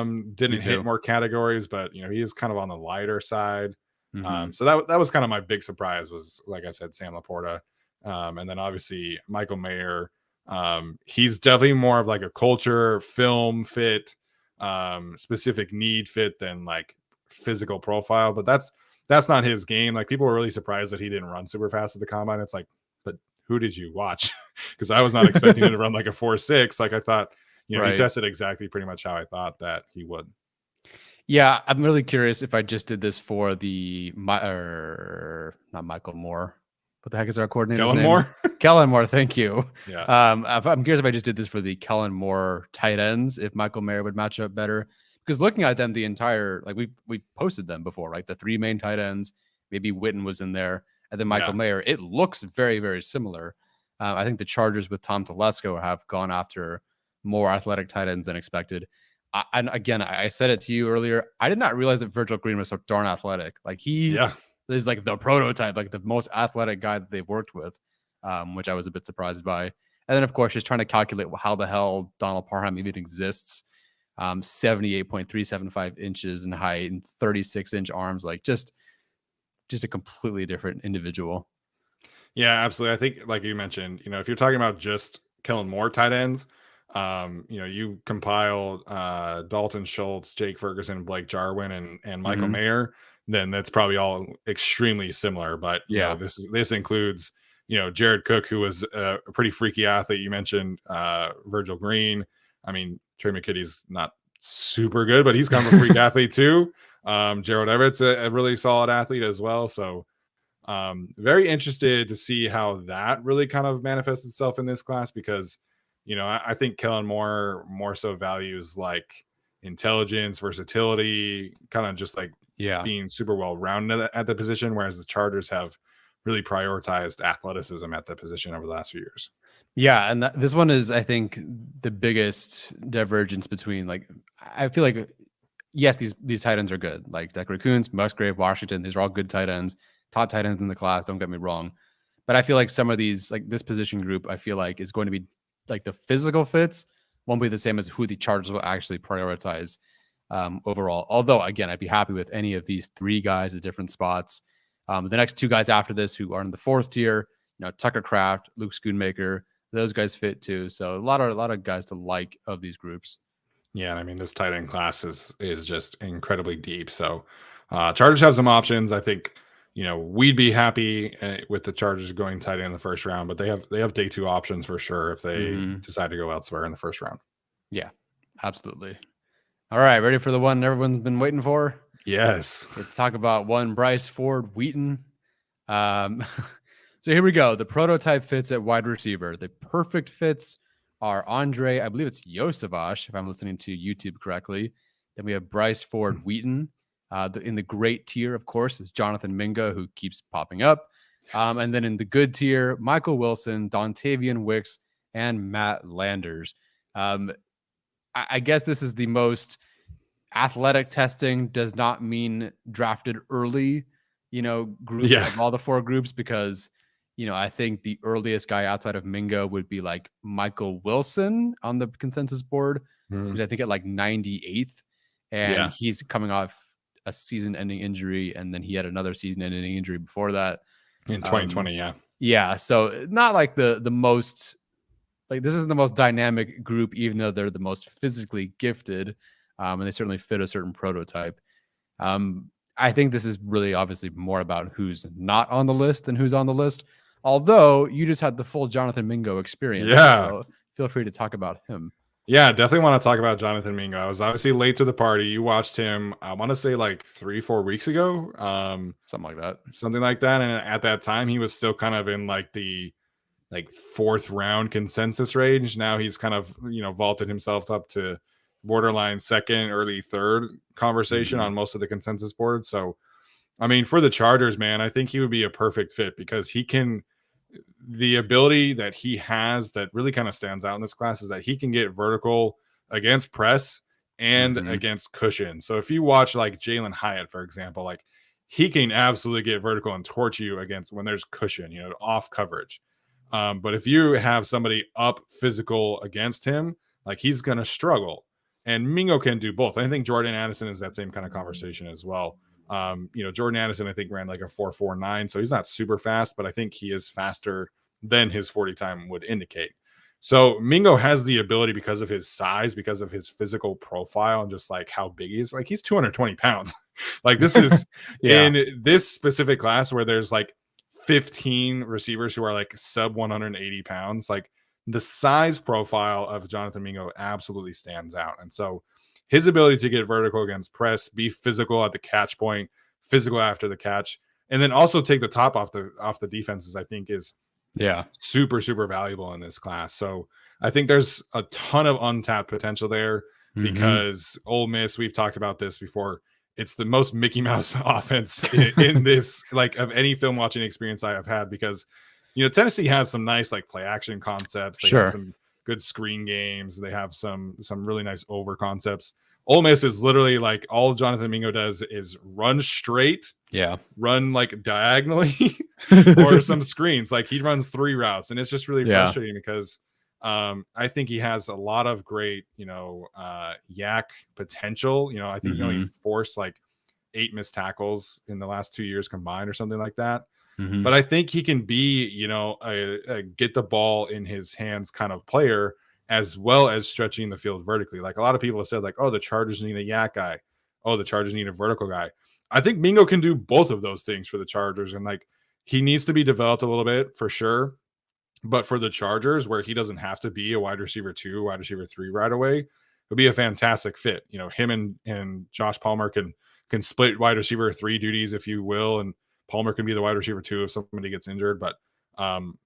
Me didn't hit too. more categories, but he is kind of on the lighter side. Mhm. So that was kind of my big surprise was, like I said, Sam Laporta. And then obviously Michael Mayer. He's definitely more of like a culture film fit, specific need fit than like physical profile, but that's not his game. Like people were really surprised that he didn't run super fast at the combine. It's like, but who did you watch? Because I was not expecting him to run like a 4.6. Like I thought, he Right. tested exactly pretty much how I thought that he would. Yeah, I'm really curious if I just did this for not Michael Moore. What the heck is our coordinator's Kellen name? Moore. Kellen Moore. Thank you. Yeah. I'm curious if I just did this for the Kellen Moore tight ends, if Michael Mayer would match up better. Because looking at them, the entire like we posted them before, right? The three main tight ends, maybe Witten was in there, and then Michael Yeah. Mayer. It looks very, very similar. I think the Chargers with Tom Telesco have gone after more athletic tight ends than expected. And again, I said it to you earlier. I did not realize that Virgil Green was so darn athletic. Like he Yeah. is like the prototype, like the most athletic guy that they've worked with, which I was a bit surprised by. And then, of course, just trying to calculate how the hell Donald Parham even exists. 78.375 inches in height and 36-inch arms, like just a completely different individual. Yeah, absolutely. I think, like you mentioned, if you're talking about just Kellen Moore tight ends, you compile Dalton Schultz, Jake Ferguson, Blake Jarwin, and Michael Mhm. Mayer, then that's probably all extremely similar. But Yeah. this includes Jared Cook, who was a pretty freaky athlete. You mentioned Virgil Green. I mean, Trey McKitty's not super good, but he's kind of a freak athlete too. Gerald Everett's a really solid athlete as well. So very interested to see how that really kind of manifests itself in this class because I think Kellen Moore more so values like intelligence, versatility, kind of just like Yeah. being super well rounded at the position, whereas the Chargers have really prioritized athleticism at the position over the last few years. Yeah, and this one is, I think, the biggest divergence between like I feel like yes, these tight ends are good. Like Decker Coons, Musgrave, Washington, these are all good tight ends, top tight ends in the class. Don't get me wrong, but I feel like some of these, like this position group, I feel like is going to be like the physical fits won't be the same as who the Chargers will actually prioritize overall. Although, again, I'd be happy with any of these three guys at different spots. The next two guys after this, who are in the fourth tier, Tucker Kraft, Luke Schoonmaker, those guys fit too. So a lot of guys to like of these groups. Yeah, and I mean this tight end class is just incredibly deep. So Chargers have some options. I think we'd be happy with the Chargers going tight end in the first round, but they have day two options for sure if they Mm-hmm. decide to go elsewhere in the first round. Yeah, absolutely. All right, ready for the one everyone's been waiting for? Yes. Let's talk about one Bryce Ford Wheaton. Um, so here we go. The prototype fits at wide receiver. The perfect fits are Andre, I believe it's Yosavash, if I'm listening to YouTube correctly. Then we have Bryce Ford Wheaton. In the great tier, of course, is Jonathan Mingo, who keeps popping up. Yes. And then in the good tier, Michael Wilson, Dontavian Wicks, and Matt Landers. I guess this is the most athletic testing does not mean drafted early, group Yeah. of all the four groups because, I think the earliest guy outside of Mingo would be like Michael Wilson on the consensus board, who's I think at like 98th. And Yeah. he's coming off a season ending injury. And then he had another season ending injury before that. In 2020, yeah. Yeah. So not like the most, like this is the most dynamic group, even though they're the most physically gifted. And they certainly fit a certain prototype. I think this is really obviously more about who's not on the list than who's on the list. Although you just had the full Jonathan Mingo experience. Yeah. So feel free to talk about him. Yeah, definitely want to talk about Jonathan Mingo. I was obviously late to the party. You watched him, I want to say like 3-4 weeks ago. Something like that. Something like that. And at that time, he was still kind of in like the fourth round consensus range. Now he's kind of, vaulted himself up to borderline second, early third conversation on most of the consensus boards. So, I mean, for the Chargers, man, I think he would be a perfect fit because the ability that he has that really kind of stands out in this class is that he can get vertical against press and against cushion. So if you watch like Jalen Hyatt, for example, like he can absolutely get vertical and torch you against when there's cushion, off coverage. But if you have somebody up physical against him, like he's going to struggle. And Mingo can do both. I think Jordan Addison is that same kind of conversation as well. Jordan Addison, I think, ran like a 4.49, so he's not super fast, but I think he is faster than his 40 time would indicate. So Mingo has the ability because of his size, because of his physical profile, and just like how big he is. Like he's 220 pounds. Like this is in this specific class where there's like 15 receivers who are like sub 180 pounds. Like the size profile of Jonathan Mingo absolutely stands out. And so his ability to get vertical against press, be physical at the catch point, physical after the catch, and then also take the top off the defenses, I think is super, super valuable in this class. So I think there's a ton of untapped potential there because Ole Miss, we've talked about this before, it's the most Mickey Mouse offense in this, like, of any film watching experience I have had, because Tennessee has some nice like play action concepts. They have some good screen games. They have some really nice over concepts. Ole Miss is literally like all Jonathan Mingo does is run straight, run like diagonally, or some screens. Like he runs 3 routes, and it's just really frustrating because I think he has a lot of great, yak potential. I think he only forced like 8 missed tackles in the last 2 years combined or something like that. But I think he can be, a get the ball in his hands kind of player, as well as stretching the field vertically. Like a lot of people have said, like, oh, the Chargers need a yak guy. Oh, the Chargers need a vertical guy. I think Mingo can do both of those things for the Chargers. And like, he needs to be developed a little bit for sure. But for the Chargers, where he doesn't have to be a wide receiver 2, wide receiver 3 right away, it'll be a fantastic fit. Him and Josh Palmer can split wide receiver 3 duties, if you will. And Palmer can be the wide receiver 2 if somebody gets injured. But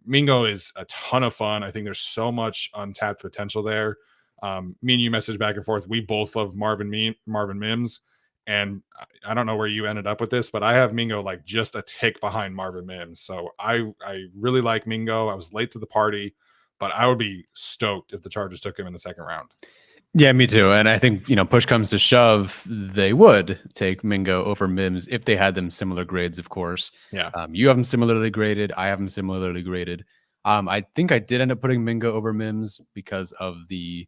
Mingo is a ton of fun. I think there's so much untapped potential there. Me and you message back and forth. We both love Marvin Mims. And I don't know where you ended up with this, but I have Mingo like just a tick behind Marvin Mims. So I really like Mingo. I was late to the party, but I would be stoked if the Chargers took him in the second round. Yeah, me too. And I think, push comes to shove, they would take Mingo over Mims if they had them similar grades, of course. Yeah. You have them similarly graded. I have them similarly graded. I think I did end up putting Mingo over Mims because of the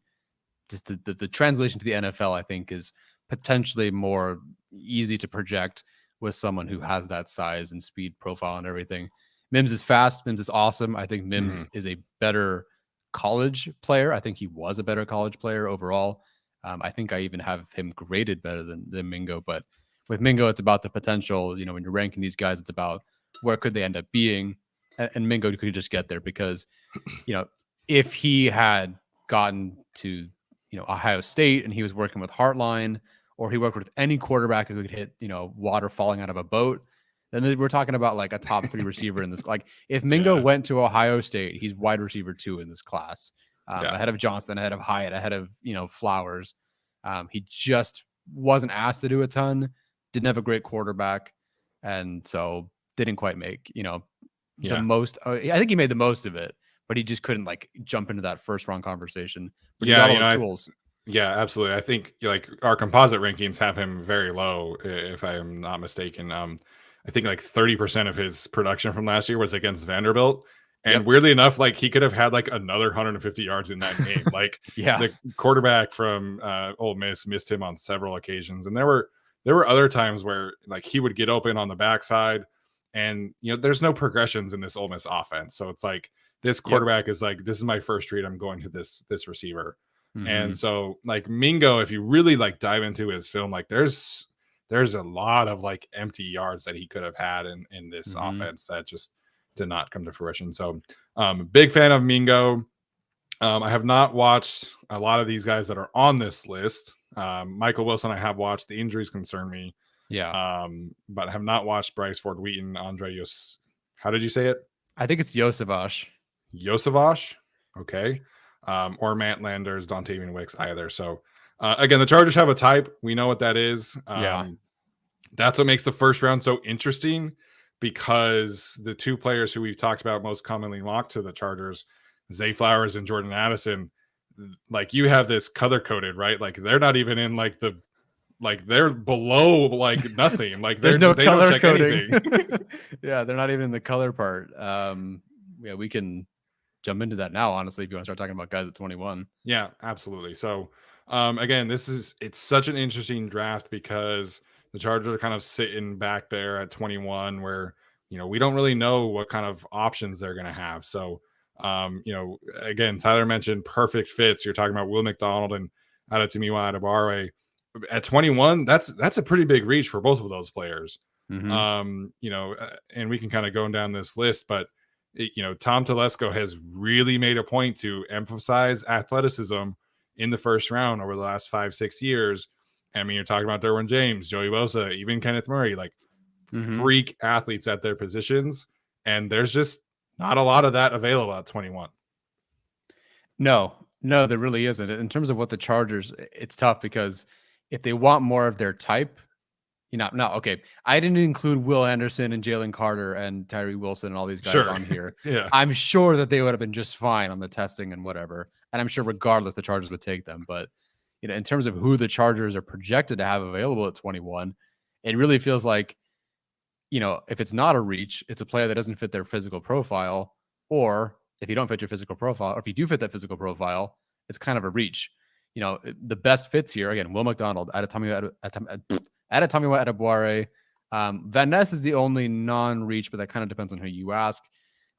translation to the NFL, I think, is potentially more easy to project with someone who has that size and speed profile and everything. Mims is fast. Mims is awesome. I think Mims is a better college player. I think he was a better college player overall. I think I even have him graded better than Mingo. But with Mingo, it's about the potential. When you're ranking these guys, it's about where could they end up being. And Mingo could just get there because, if he had gotten to, Ohio State and he was working with Heartline, or he worked with any quarterback who could hit, water falling out of a boat, then we're talking about like a top 3 receiver in this. Like if Mingo went to Ohio State, he's wide receiver 2 in this class, ahead of Johnston, ahead of Hyatt, ahead of, Flowers. He just wasn't asked to do a ton, didn't have a great quarterback, and so didn't quite make, the most. I think he made the most of it, but he just couldn't like jump into that first round conversation. But he got all the tools. Yeah, absolutely. I think like our composite rankings have him very low, if I am not mistaken. I think like 30% of his production from last year was against Vanderbilt. And weirdly enough, like he could have had like another 150 yards in that game. Like the quarterback from Ole Miss missed him on several occasions. And there were other times where like he would get open on the backside, and there's no progressions in this Ole Miss offense. So it's like this quarterback is like, this is my first read, I'm going to this receiver. And so like Mingo, if you really like dive into his film, like there's a lot of like empty yards that he could have had in this offense that just did not come to fruition. So big fan of Mingo. I have not watched a lot of these guys that are on this list. Michael Wilson, I have watched. The injuries concern me. Yeah. But I have not watched Bryce Ford Wheaton, how did you say it? I think it's Yosevash. Okay. Or Matt Landers, Dontavian Wicks either. So again, the Chargers have a type. We know what that is. That's what makes the first round so interesting, because the 2 players who we've talked about most commonly locked to the Chargers, Zay Flowers and Jordan Addison, like you have this color coded, right? Like they're not even in like they're below like nothing. Like there's no color coding. Yeah, they're not even in the color part. We can jump into that now, honestly, if you want to start talking about guys at 21. Yeah, absolutely. So, again, it's such an interesting draft because the Chargers are kind of sitting back there at 21, where we don't really know what kind of options they're going to have. So, again, Tyler mentioned perfect fits. You're talking about Will McDonald and Adetomiwa Adebawore. At 21, that's a pretty big reach for both of those players. And we can kind of go down this list, but Tom Telesco has really made a point to emphasize athleticism in the first round over the last 5-6 years. I mean, you're talking about Derwin James, Joey Bosa, even Kenneth Murray, like freak athletes at their positions. And there's just not a lot of that available at 21. No, there really isn't. In terms of what the Chargers, it's tough because if they want more of their type, okay. I didn't include Will Anderson and Jalen Carter and Tyree Wilson and all these guys on here. Yeah. I'm sure that they would have been just fine on the testing and whatever. And I'm sure regardless, the Chargers would take them. But, in terms of who the Chargers are projected to have available at 21, it really feels like, if it's not a reach, it's a player that doesn't fit their physical profile. Or if you don't fit your physical profile, or if you do fit that physical profile, it's kind of a reach. The best fits here, again, Will McDonald, Adetomiwa Adebawore. Van Ness is the only non-reach, but that kind of depends on who you ask.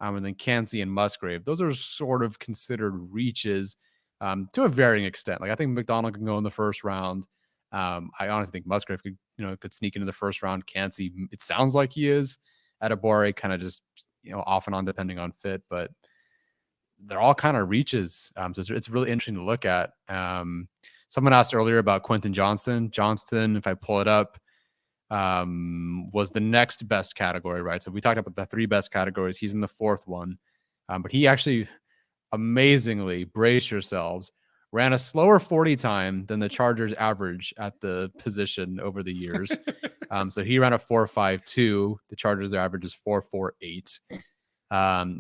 And then Kancey and Musgrave. Those are sort of considered reaches to a varying extent. Like I think McDonald can go in the first round. I honestly think Musgrave could sneak into the first round. Kancey, it sounds like he is. Adebawore kind of just off and on depending on fit, but they're all kind of reaches. So it's really interesting to look at. Someone asked earlier about Quentin Johnston. Johnston, if I pull it up, was the next best category, right? So we talked about the 3 best categories. He's in the 4th one. But he actually, amazingly, brace yourselves, ran a slower 40 time than the Chargers average at the position over the years. So he ran a 4.52. The Chargers, their average is 4.48.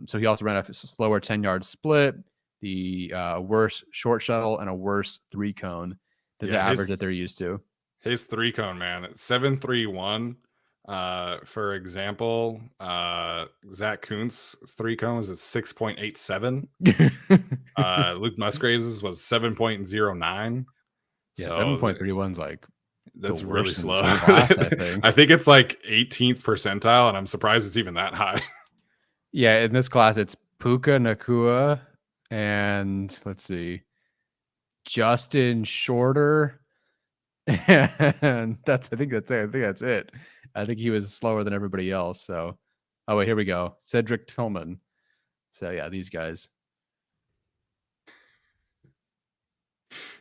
So he also ran a slower 10-yard split, the worse short shuttle, and a worse 3-cone than the average that they're used to. His 3-cone, man, 7.31. For example, Zach Kuntz's 3-cone is at 6.87. Luke Musgraves was 7.09. Yeah, so 7.31's like that's really slow. Class, I think it's like 18th percentile, and I'm surprised it's even that high. Yeah, in this class, it's Puka Nacua and let's see, Justin Shorter, and I think that's it. I think he was slower than everybody else. So, oh wait, here we go, Cedric Tillman. So yeah, these guys.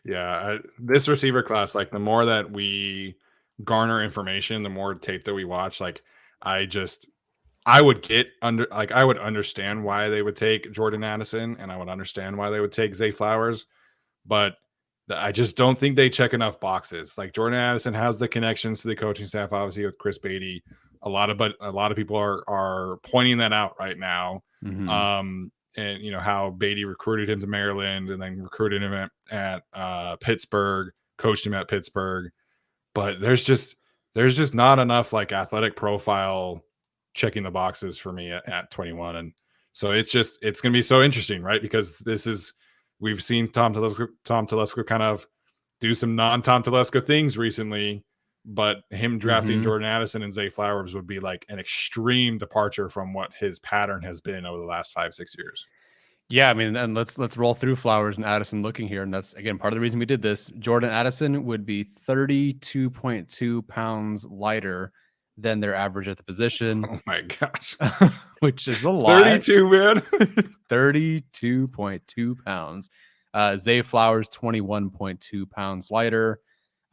Yeah, this receiver class, like the more that we garner information, the more tape that we watch, like I would understand why they would take Jordan Addison, and I would understand why they would take Zay Flowers, but I just don't think they check enough boxes. Like Jordan Addison has the connections to the coaching staff, obviously with Chris Beatty. A lot of people are pointing that out right now. And how Beatty recruited him to Maryland and then recruited him at Pittsburgh, coached him at Pittsburgh. But there's just not enough like athletic profile checking the boxes for me at 21. And so it's going to be so interesting, right? Because we've seen Tom Telesco kind of do some non-Tom Telesco things recently, but him drafting Jordan Addison and Zay Flowers would be like an extreme departure from what his pattern has been over the last 5-6 years. Yeah, I mean, and let's roll through Flowers and Addison looking here, and that's again part of the reason we did this. Jordan Addison would be 32.2 pounds lighter than their average at the position. Oh my gosh. Which is a lot. 32, man. 32.2 pounds. Zay Flowers, 21.2 pounds lighter.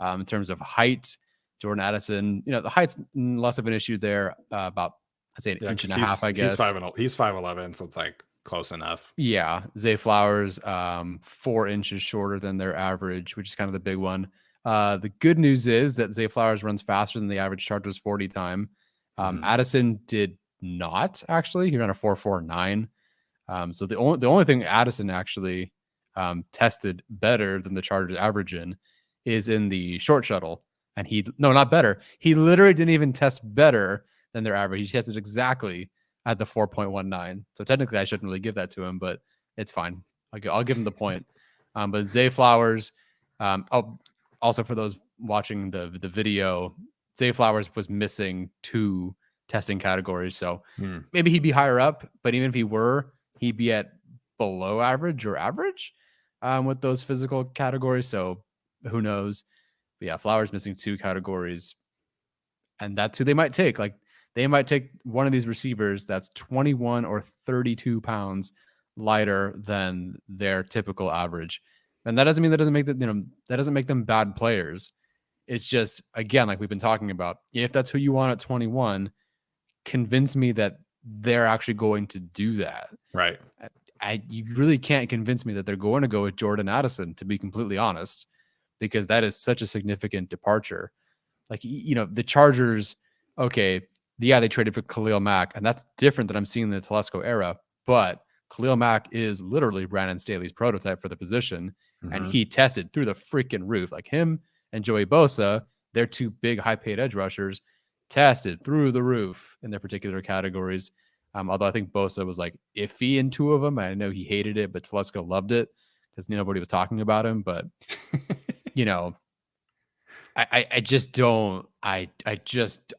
In terms of height, Jordan Addison, the height's less of an issue there. About, I'd say, an inch and a half, I guess. He's 5'11", so it's like close enough. Yeah. Zay Flowers, 4 inches shorter than their average, which is kind of the big one. The good news is that Zay Flowers runs faster than the average Chargers 40 time. Addison did not actually. He ran a 4.49. So the only thing Addison actually tested better than the Chargers average is in the short shuttle. And not better. He literally didn't even test better than their average. He tested exactly at the 4.19. So technically I shouldn't really give that to him, but It's fine. I'll give him the point. But Zay Flowers, also for those watching the video, Zay Flowers was missing 2 testing categories. So maybe he'd be higher up, but even if he were, he'd be at below average or average with those physical categories. So who knows? But yeah, Flowers missing 2 categories. And that's who they might take. Like they might take one of these receivers that's 21 or 32 pounds lighter than their typical average. And that doesn't mean that doesn't make them bad players. It's just, again, like we've been talking about, if that's who you want at 21, convince me that they're actually going to do that. Right. You really can't convince me that they're going to go with Jordan Addison, to be completely honest, because that is such a significant departure. Like, the Chargers, okay, they traded for Khalil Mack, and that's different than I'm seeing in the Telesco era, but Khalil Mack is literally Brandon Staley's prototype for the position, and he tested through the freaking roof. Like him and Joey Bosa, they're 2 big high-paid edge rushers, tested through the roof in their particular categories. Although I think Bosa was like iffy in 2 of them. I know he hated it, but Telesco loved it because nobody was talking about him. But I just don't. I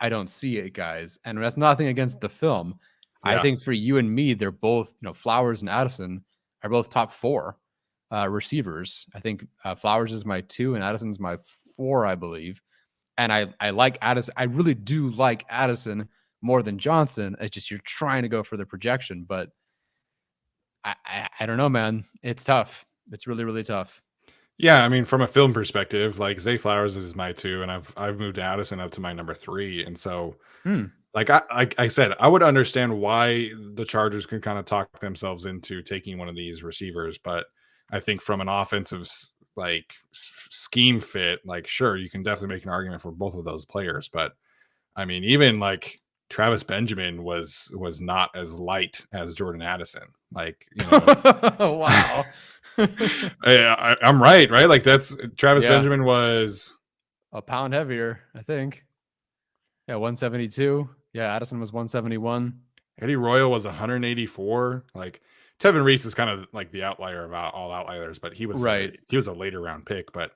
don't see it, guys. And that's nothing against the film. Yeah. I think for you and me, they're both, Flowers and Addison are both top 4 receivers. I think Flowers is my 2 and Addison's my 4, I believe. And I like Addison. I really do like Addison more than Johnson. It's just you're trying to go for the projection, but I don't know, man. It's tough. It's really, really tough. Yeah, I mean, from a film perspective, like Zay Flowers is my 2, and I've moved Addison up to my number 3, and so like I said, I would understand why the Chargers can kind of talk themselves into taking one of these receivers, but I think from an offensive scheme fit, like sure, you can definitely make an argument for both of those players, but I mean, even like Travis Benjamin was not as light as Jordan Addison. Like, wow. I'm right? Like that's Travis Benjamin was a pound heavier, I think. Yeah, 172. Yeah, Addison was 171. Eddie Royal was 184. Like Tevin Reese is kind of like the outlier of all outliers, but he was he was a later round pick. But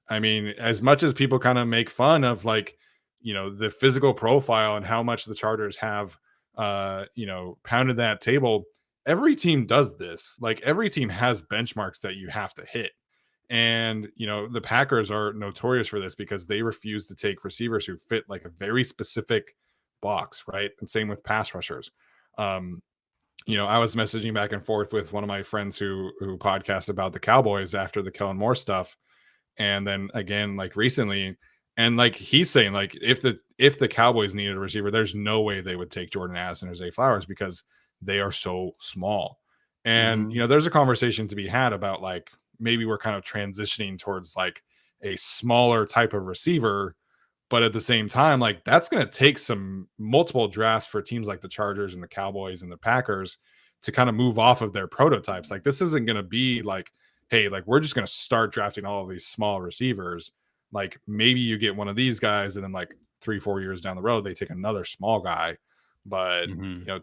I mean, as much as people kind of make fun of like, the physical profile and how much the Chargers have, pounded that table, every team does this. Like every team has benchmarks that you have to hit. And, the Packers are notorious for this because they refuse to take receivers who fit like a very specific box, right? And same with pass rushers. I was messaging back and forth with one of my friends who podcast about the Cowboys after the Kellen Moore stuff. And then again, like recently, and like he's saying, like if the Cowboys needed a receiver, there's no way they would take Jordan Addison or Zay Flowers because they are so small. And, there's a conversation to be had about like, maybe we're kind of transitioning towards like a smaller type of receiver, but at the same time, like that's going to take some multiple drafts for teams like the Chargers and the Cowboys and the Packers to kind of move off of their prototypes. Like this isn't going to be like, hey, like we're just going to start drafting all of these small receivers. Like maybe you get one of these guys and then like 3-4 years down the road, they take another small guy. But,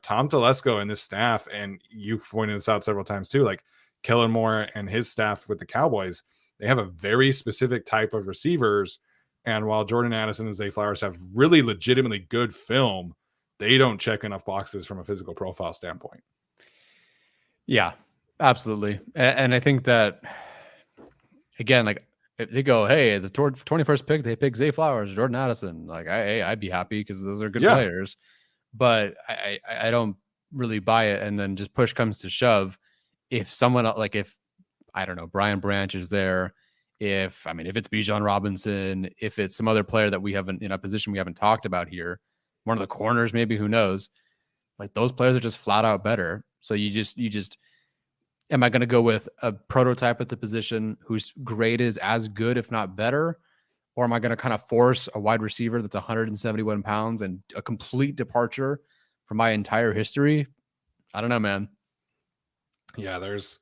Tom Telesco and this staff, and you've pointed this out several times too, like Kellen Moore and his staff with the Cowboys, they have a very specific type of receivers. And while Jordan Addison and Zay Flowers have really legitimately good film, they don't check enough boxes from a physical profile standpoint. Yeah, absolutely. And I think that, again, like if they go, hey, the 21st pick, they pick Zay Flowers, Jordan Addison. Like, I'd be happy because those are good players. But I don't really buy it. And then just push comes to shove. If someone like I don't know, Brian Branch is there, if it's Bijan Robinson, if it's some other player that we haven't in a position we haven't talked about here, one of the corners, maybe, who knows, like those players are just flat out better. So you just, am I going to go with a prototype at the position whose grade is as good, if not better? Or am I going to kind of force a wide receiver that's 171 pounds and a complete departure from my entire history? I don't know, man. Yeah, there's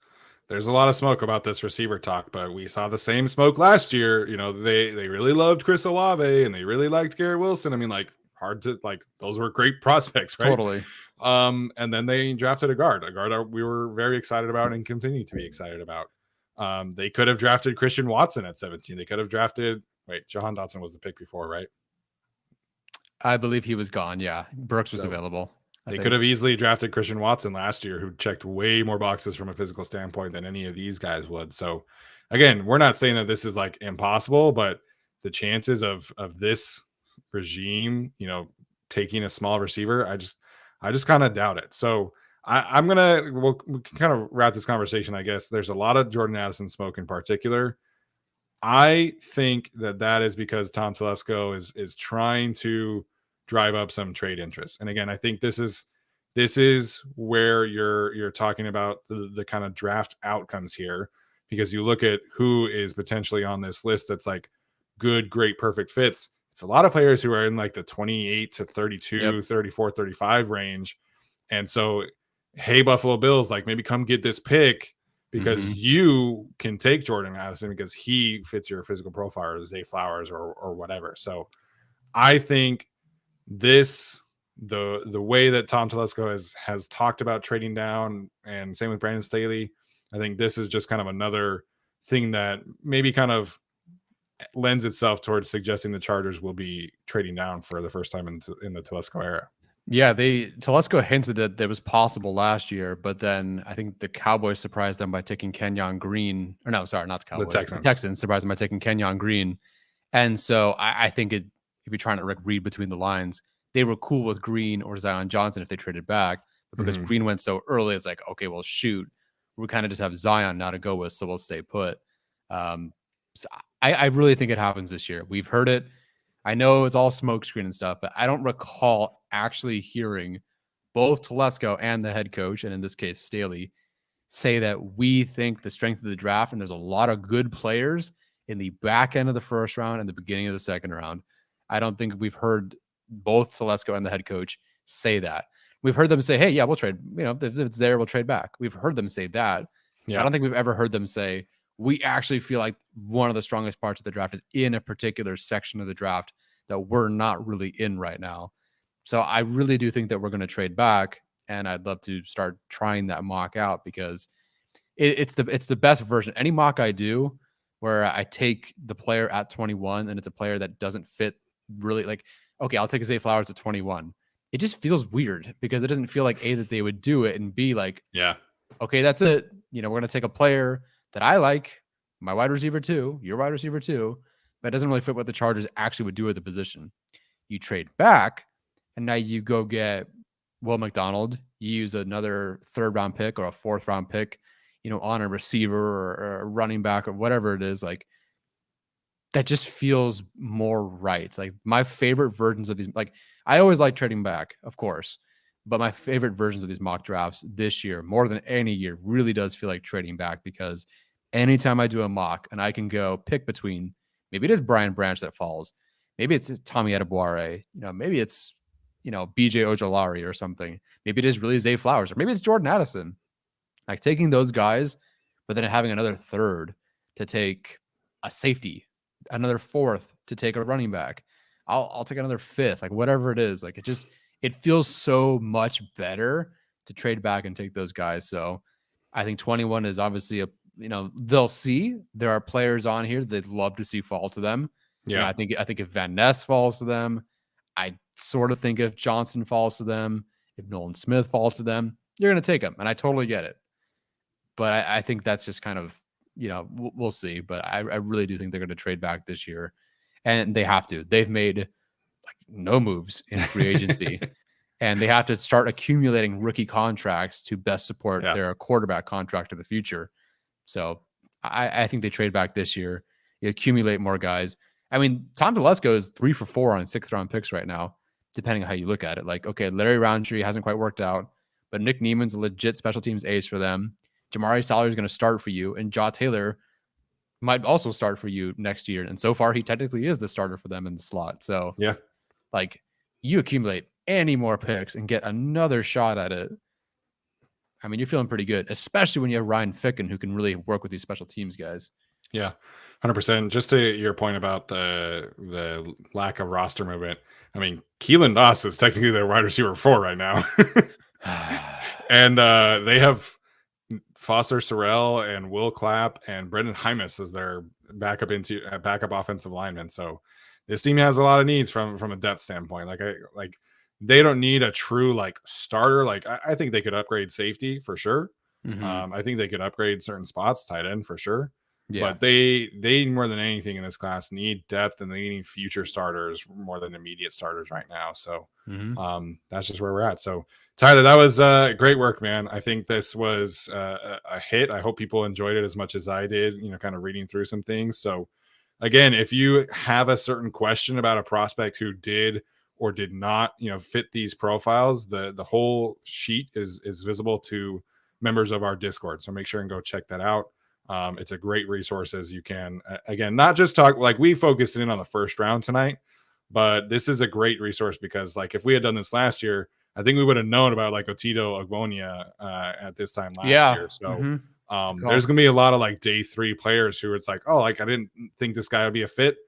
a lot of smoke about this receiver talk, but we saw the same smoke last year. They really loved Chris Olave and they really liked Garrett Wilson. I mean, like hard to like, those were great prospects, right? Totally. And then they drafted a guard we were very excited about and continue to be excited about. They could have drafted Christian Watson at 17. They could have drafted, Jahan Dotson was the pick before, right? I believe he was gone. Yeah. Brooks was available. They could have easily drafted Christian Watson last year, who checked way more boxes from a physical standpoint than any of these guys would. So again, we're not saying that this is like impossible, but the chances of this regime, taking a small receiver, I just kind of doubt it. So we can kind of wrap this conversation, I guess. There's a lot of Jordan Addison smoke in particular. I think that is because Tom Telesco is trying to drive up some trade interest. And again, I think this is where you're talking about the kind of draft outcomes here, because you look at who is potentially on this list that's like good, great, perfect fits. It's a lot of players who are in like the 28 to 32, 34, 35 range. And so, hey, Buffalo Bills, like maybe come get this pick because you can take Jordan Addison because he fits your physical profile, or Zay Flowers or whatever. So I think the way that Tom Telesco has talked about trading down, and same with Brandon Staley, I think this is just kind of another thing that maybe kind of lends itself towards suggesting the Chargers will be trading down for the first time in the Telesco era. Yeah, Telesco hinted that it was possible last year, but then I think the Cowboys surprised them by taking Kenyon Green. Or no, sorry, not the Cowboys. The Texans surprised them by taking Kenyon Green. And so I think if you're trying to read between the lines, they were cool with Green or Zion Johnson if they traded back. But because Green went so early, it's like, okay, well, shoot, we kind of just have Zion now to go with, so we'll stay put. So I really think it happens this year. We've heard it. I know it's all smokescreen and stuff, but I don't recall actually hearing both Telesco and the head coach, and in this case, Staley, say that we think the strength of the draft, and there's a lot of good players in the back end of the first round and the beginning of the second round. I don't think we've heard both Telesco and the head coach say that. We've heard them say, hey, yeah, we'll trade. If it's there, we'll trade back. We've heard them say that. Yeah. I don't think we've ever heard them say, we actually feel like one of the strongest parts of the draft is in a particular section of the draft that we're not really in right now. So I really do think that we're going to trade back, and I'd love to start trying that mock out, because it's the best version. Any mock I do where I take the player at 21 and it's a player that doesn't fit really, like, okay, I'll take Zay Flowers at 21. It just feels weird because it doesn't feel like A, that they would do it, and B, like, yeah, okay, that's it. We're going to take a player that I like, my wide receiver too, your wide receiver too, that doesn't really fit what the Chargers actually would do at the position. You trade back, and now you go get Will McDonald. You use another third round pick or a fourth round pick, on a receiver or a running back or whatever it is. Like, that just feels more right. It's like my favorite versions of these. Like, I always like trading back, of course, but my favorite versions of these mock drafts this year, more than any year, really does feel like trading back, because anytime I do a mock and I can go pick between, maybe it is Brian Branch that falls, maybe it's Tommy Adebawore, maybe it's, BJ Ojolari or something. Maybe it is really Zay Flowers, or maybe it's Jordan Addison. Like, taking those guys, but then having another third to take a safety, another fourth to take a running back. I'll take another fifth, like whatever it is. Like, it feels so much better to trade back and take those guys. So I think 21 is obviously they'll see there are players on here they'd love to see fall to them. Yeah. I think if Van Ness falls to them, I sort of think if Johnson falls to them, if Nolan Smith falls to them, you're going to take them. And I totally get it. But I think that's just kind of, we'll see. But I really do think they're going to trade back this year. And they have to. They've made like no moves in free agency. And they have to start accumulating rookie contracts to best support their quarterback contract of the future. So I think they trade back this year. You accumulate more guys. I mean, Tom Telesco is 3 for 4 on 6th round picks right now, depending on how you look at it. Like, okay, Larry Roundtree hasn't quite worked out, but Nick Neiman's a legit special teams ace for them. Jamari Salyer is going to start for you, and Jaw Taylor might also start for you next year. And so far, he technically is the starter for them in the slot. So, yeah, like, you accumulate any more picks and get another shot at it. I mean, you're feeling pretty good, especially when you have Ryan Ficken, who can really work with these special teams guys. Yeah, 100%. Just to your point about the lack of roster movement, I mean, Keelan Doss is technically their wide receiver 4 right now. And they have Foster Sorrell and Will Clapp and Brendan Hymus as their backup offensive lineman. So this team has a lot of needs from a depth standpoint. Like they don't need a true like starter. Like I think they could upgrade safety for sure. Mm-hmm. I think they could upgrade certain spots, tight end for sure. Yeah. But they more than anything in this class need depth, and they need future starters more than immediate starters right now. So that's just where we're at. So Tyler, that was great work, man. I think this was a hit. I hope people enjoyed it as much as I did, kind of reading through some things. So again, if you have a certain question about a prospect who did or did not, fit these profiles, the whole sheet is visible to members of our Discord. So make sure and go check that out. It's a great resource as you can, again, not just talk like we focused in on the first round tonight, but this is a great resource because like if we had done this last year, I think we would have known about like Otito Ogbonia at this time last year. So there's going to be a lot of like day 3 players who it's like, oh, like I didn't think this guy would be a fit.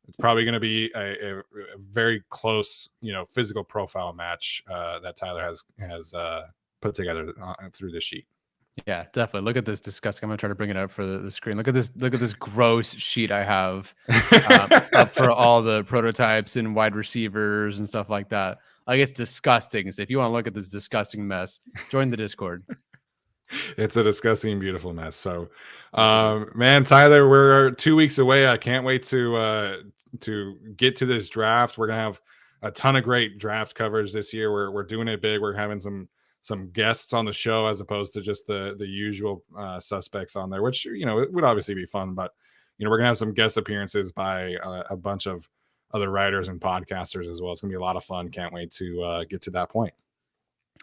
It's probably going to be a very close, physical profile match that Tyler has put together through this sheet. Yeah, definitely. Look at this disgusting. I'm gonna try to bring it up for the screen. Look at this gross sheet I have up for all the prototypes and wide receivers and stuff like that. Like it's disgusting. So if you want to look at this disgusting mess, join the Discord. It's a disgusting, beautiful mess. So, man, Tyler, we're 2 weeks away. I can't wait to get to this draft. We're gonna have a ton of great draft coverage this year. We're doing it big. We're having some guests on the show as opposed to just the usual suspects on there, which it would obviously be fun. But we're gonna have some guest appearances by a bunch of other writers and podcasters as well. It's gonna be a lot of fun. Can't wait to get to that point.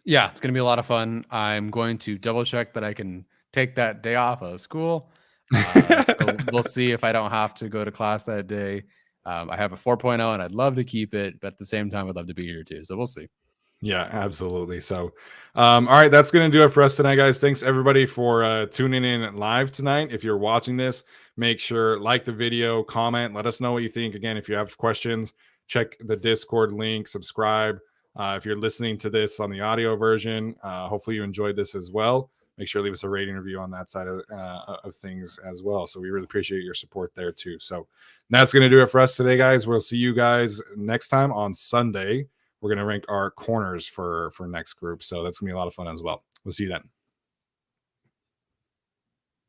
Yeah, it's going to be a lot of fun. I'm going to double check that I can take that day off of school. So we'll see if I don't have to go to class that day. I have a 4.0 and I'd love to keep it, but at the same time, I'd love to be here too. So we'll see. Yeah, absolutely. So, all right, that's going to do it for us tonight, guys. Thanks everybody for tuning in live tonight. If you're watching this, make sure like the video, comment, let us know what you think. Again, if you have questions, check the Discord link, subscribe. If you're listening to this on the audio version, hopefully you enjoyed this as well. Make sure to leave us a rating review on that side of things as well. So we really appreciate your support there too. So that's going to do it for us today, guys. We'll see you guys next time on Sunday. We're going to rank our corners for next group. So that's going to be a lot of fun as well. We'll see you then.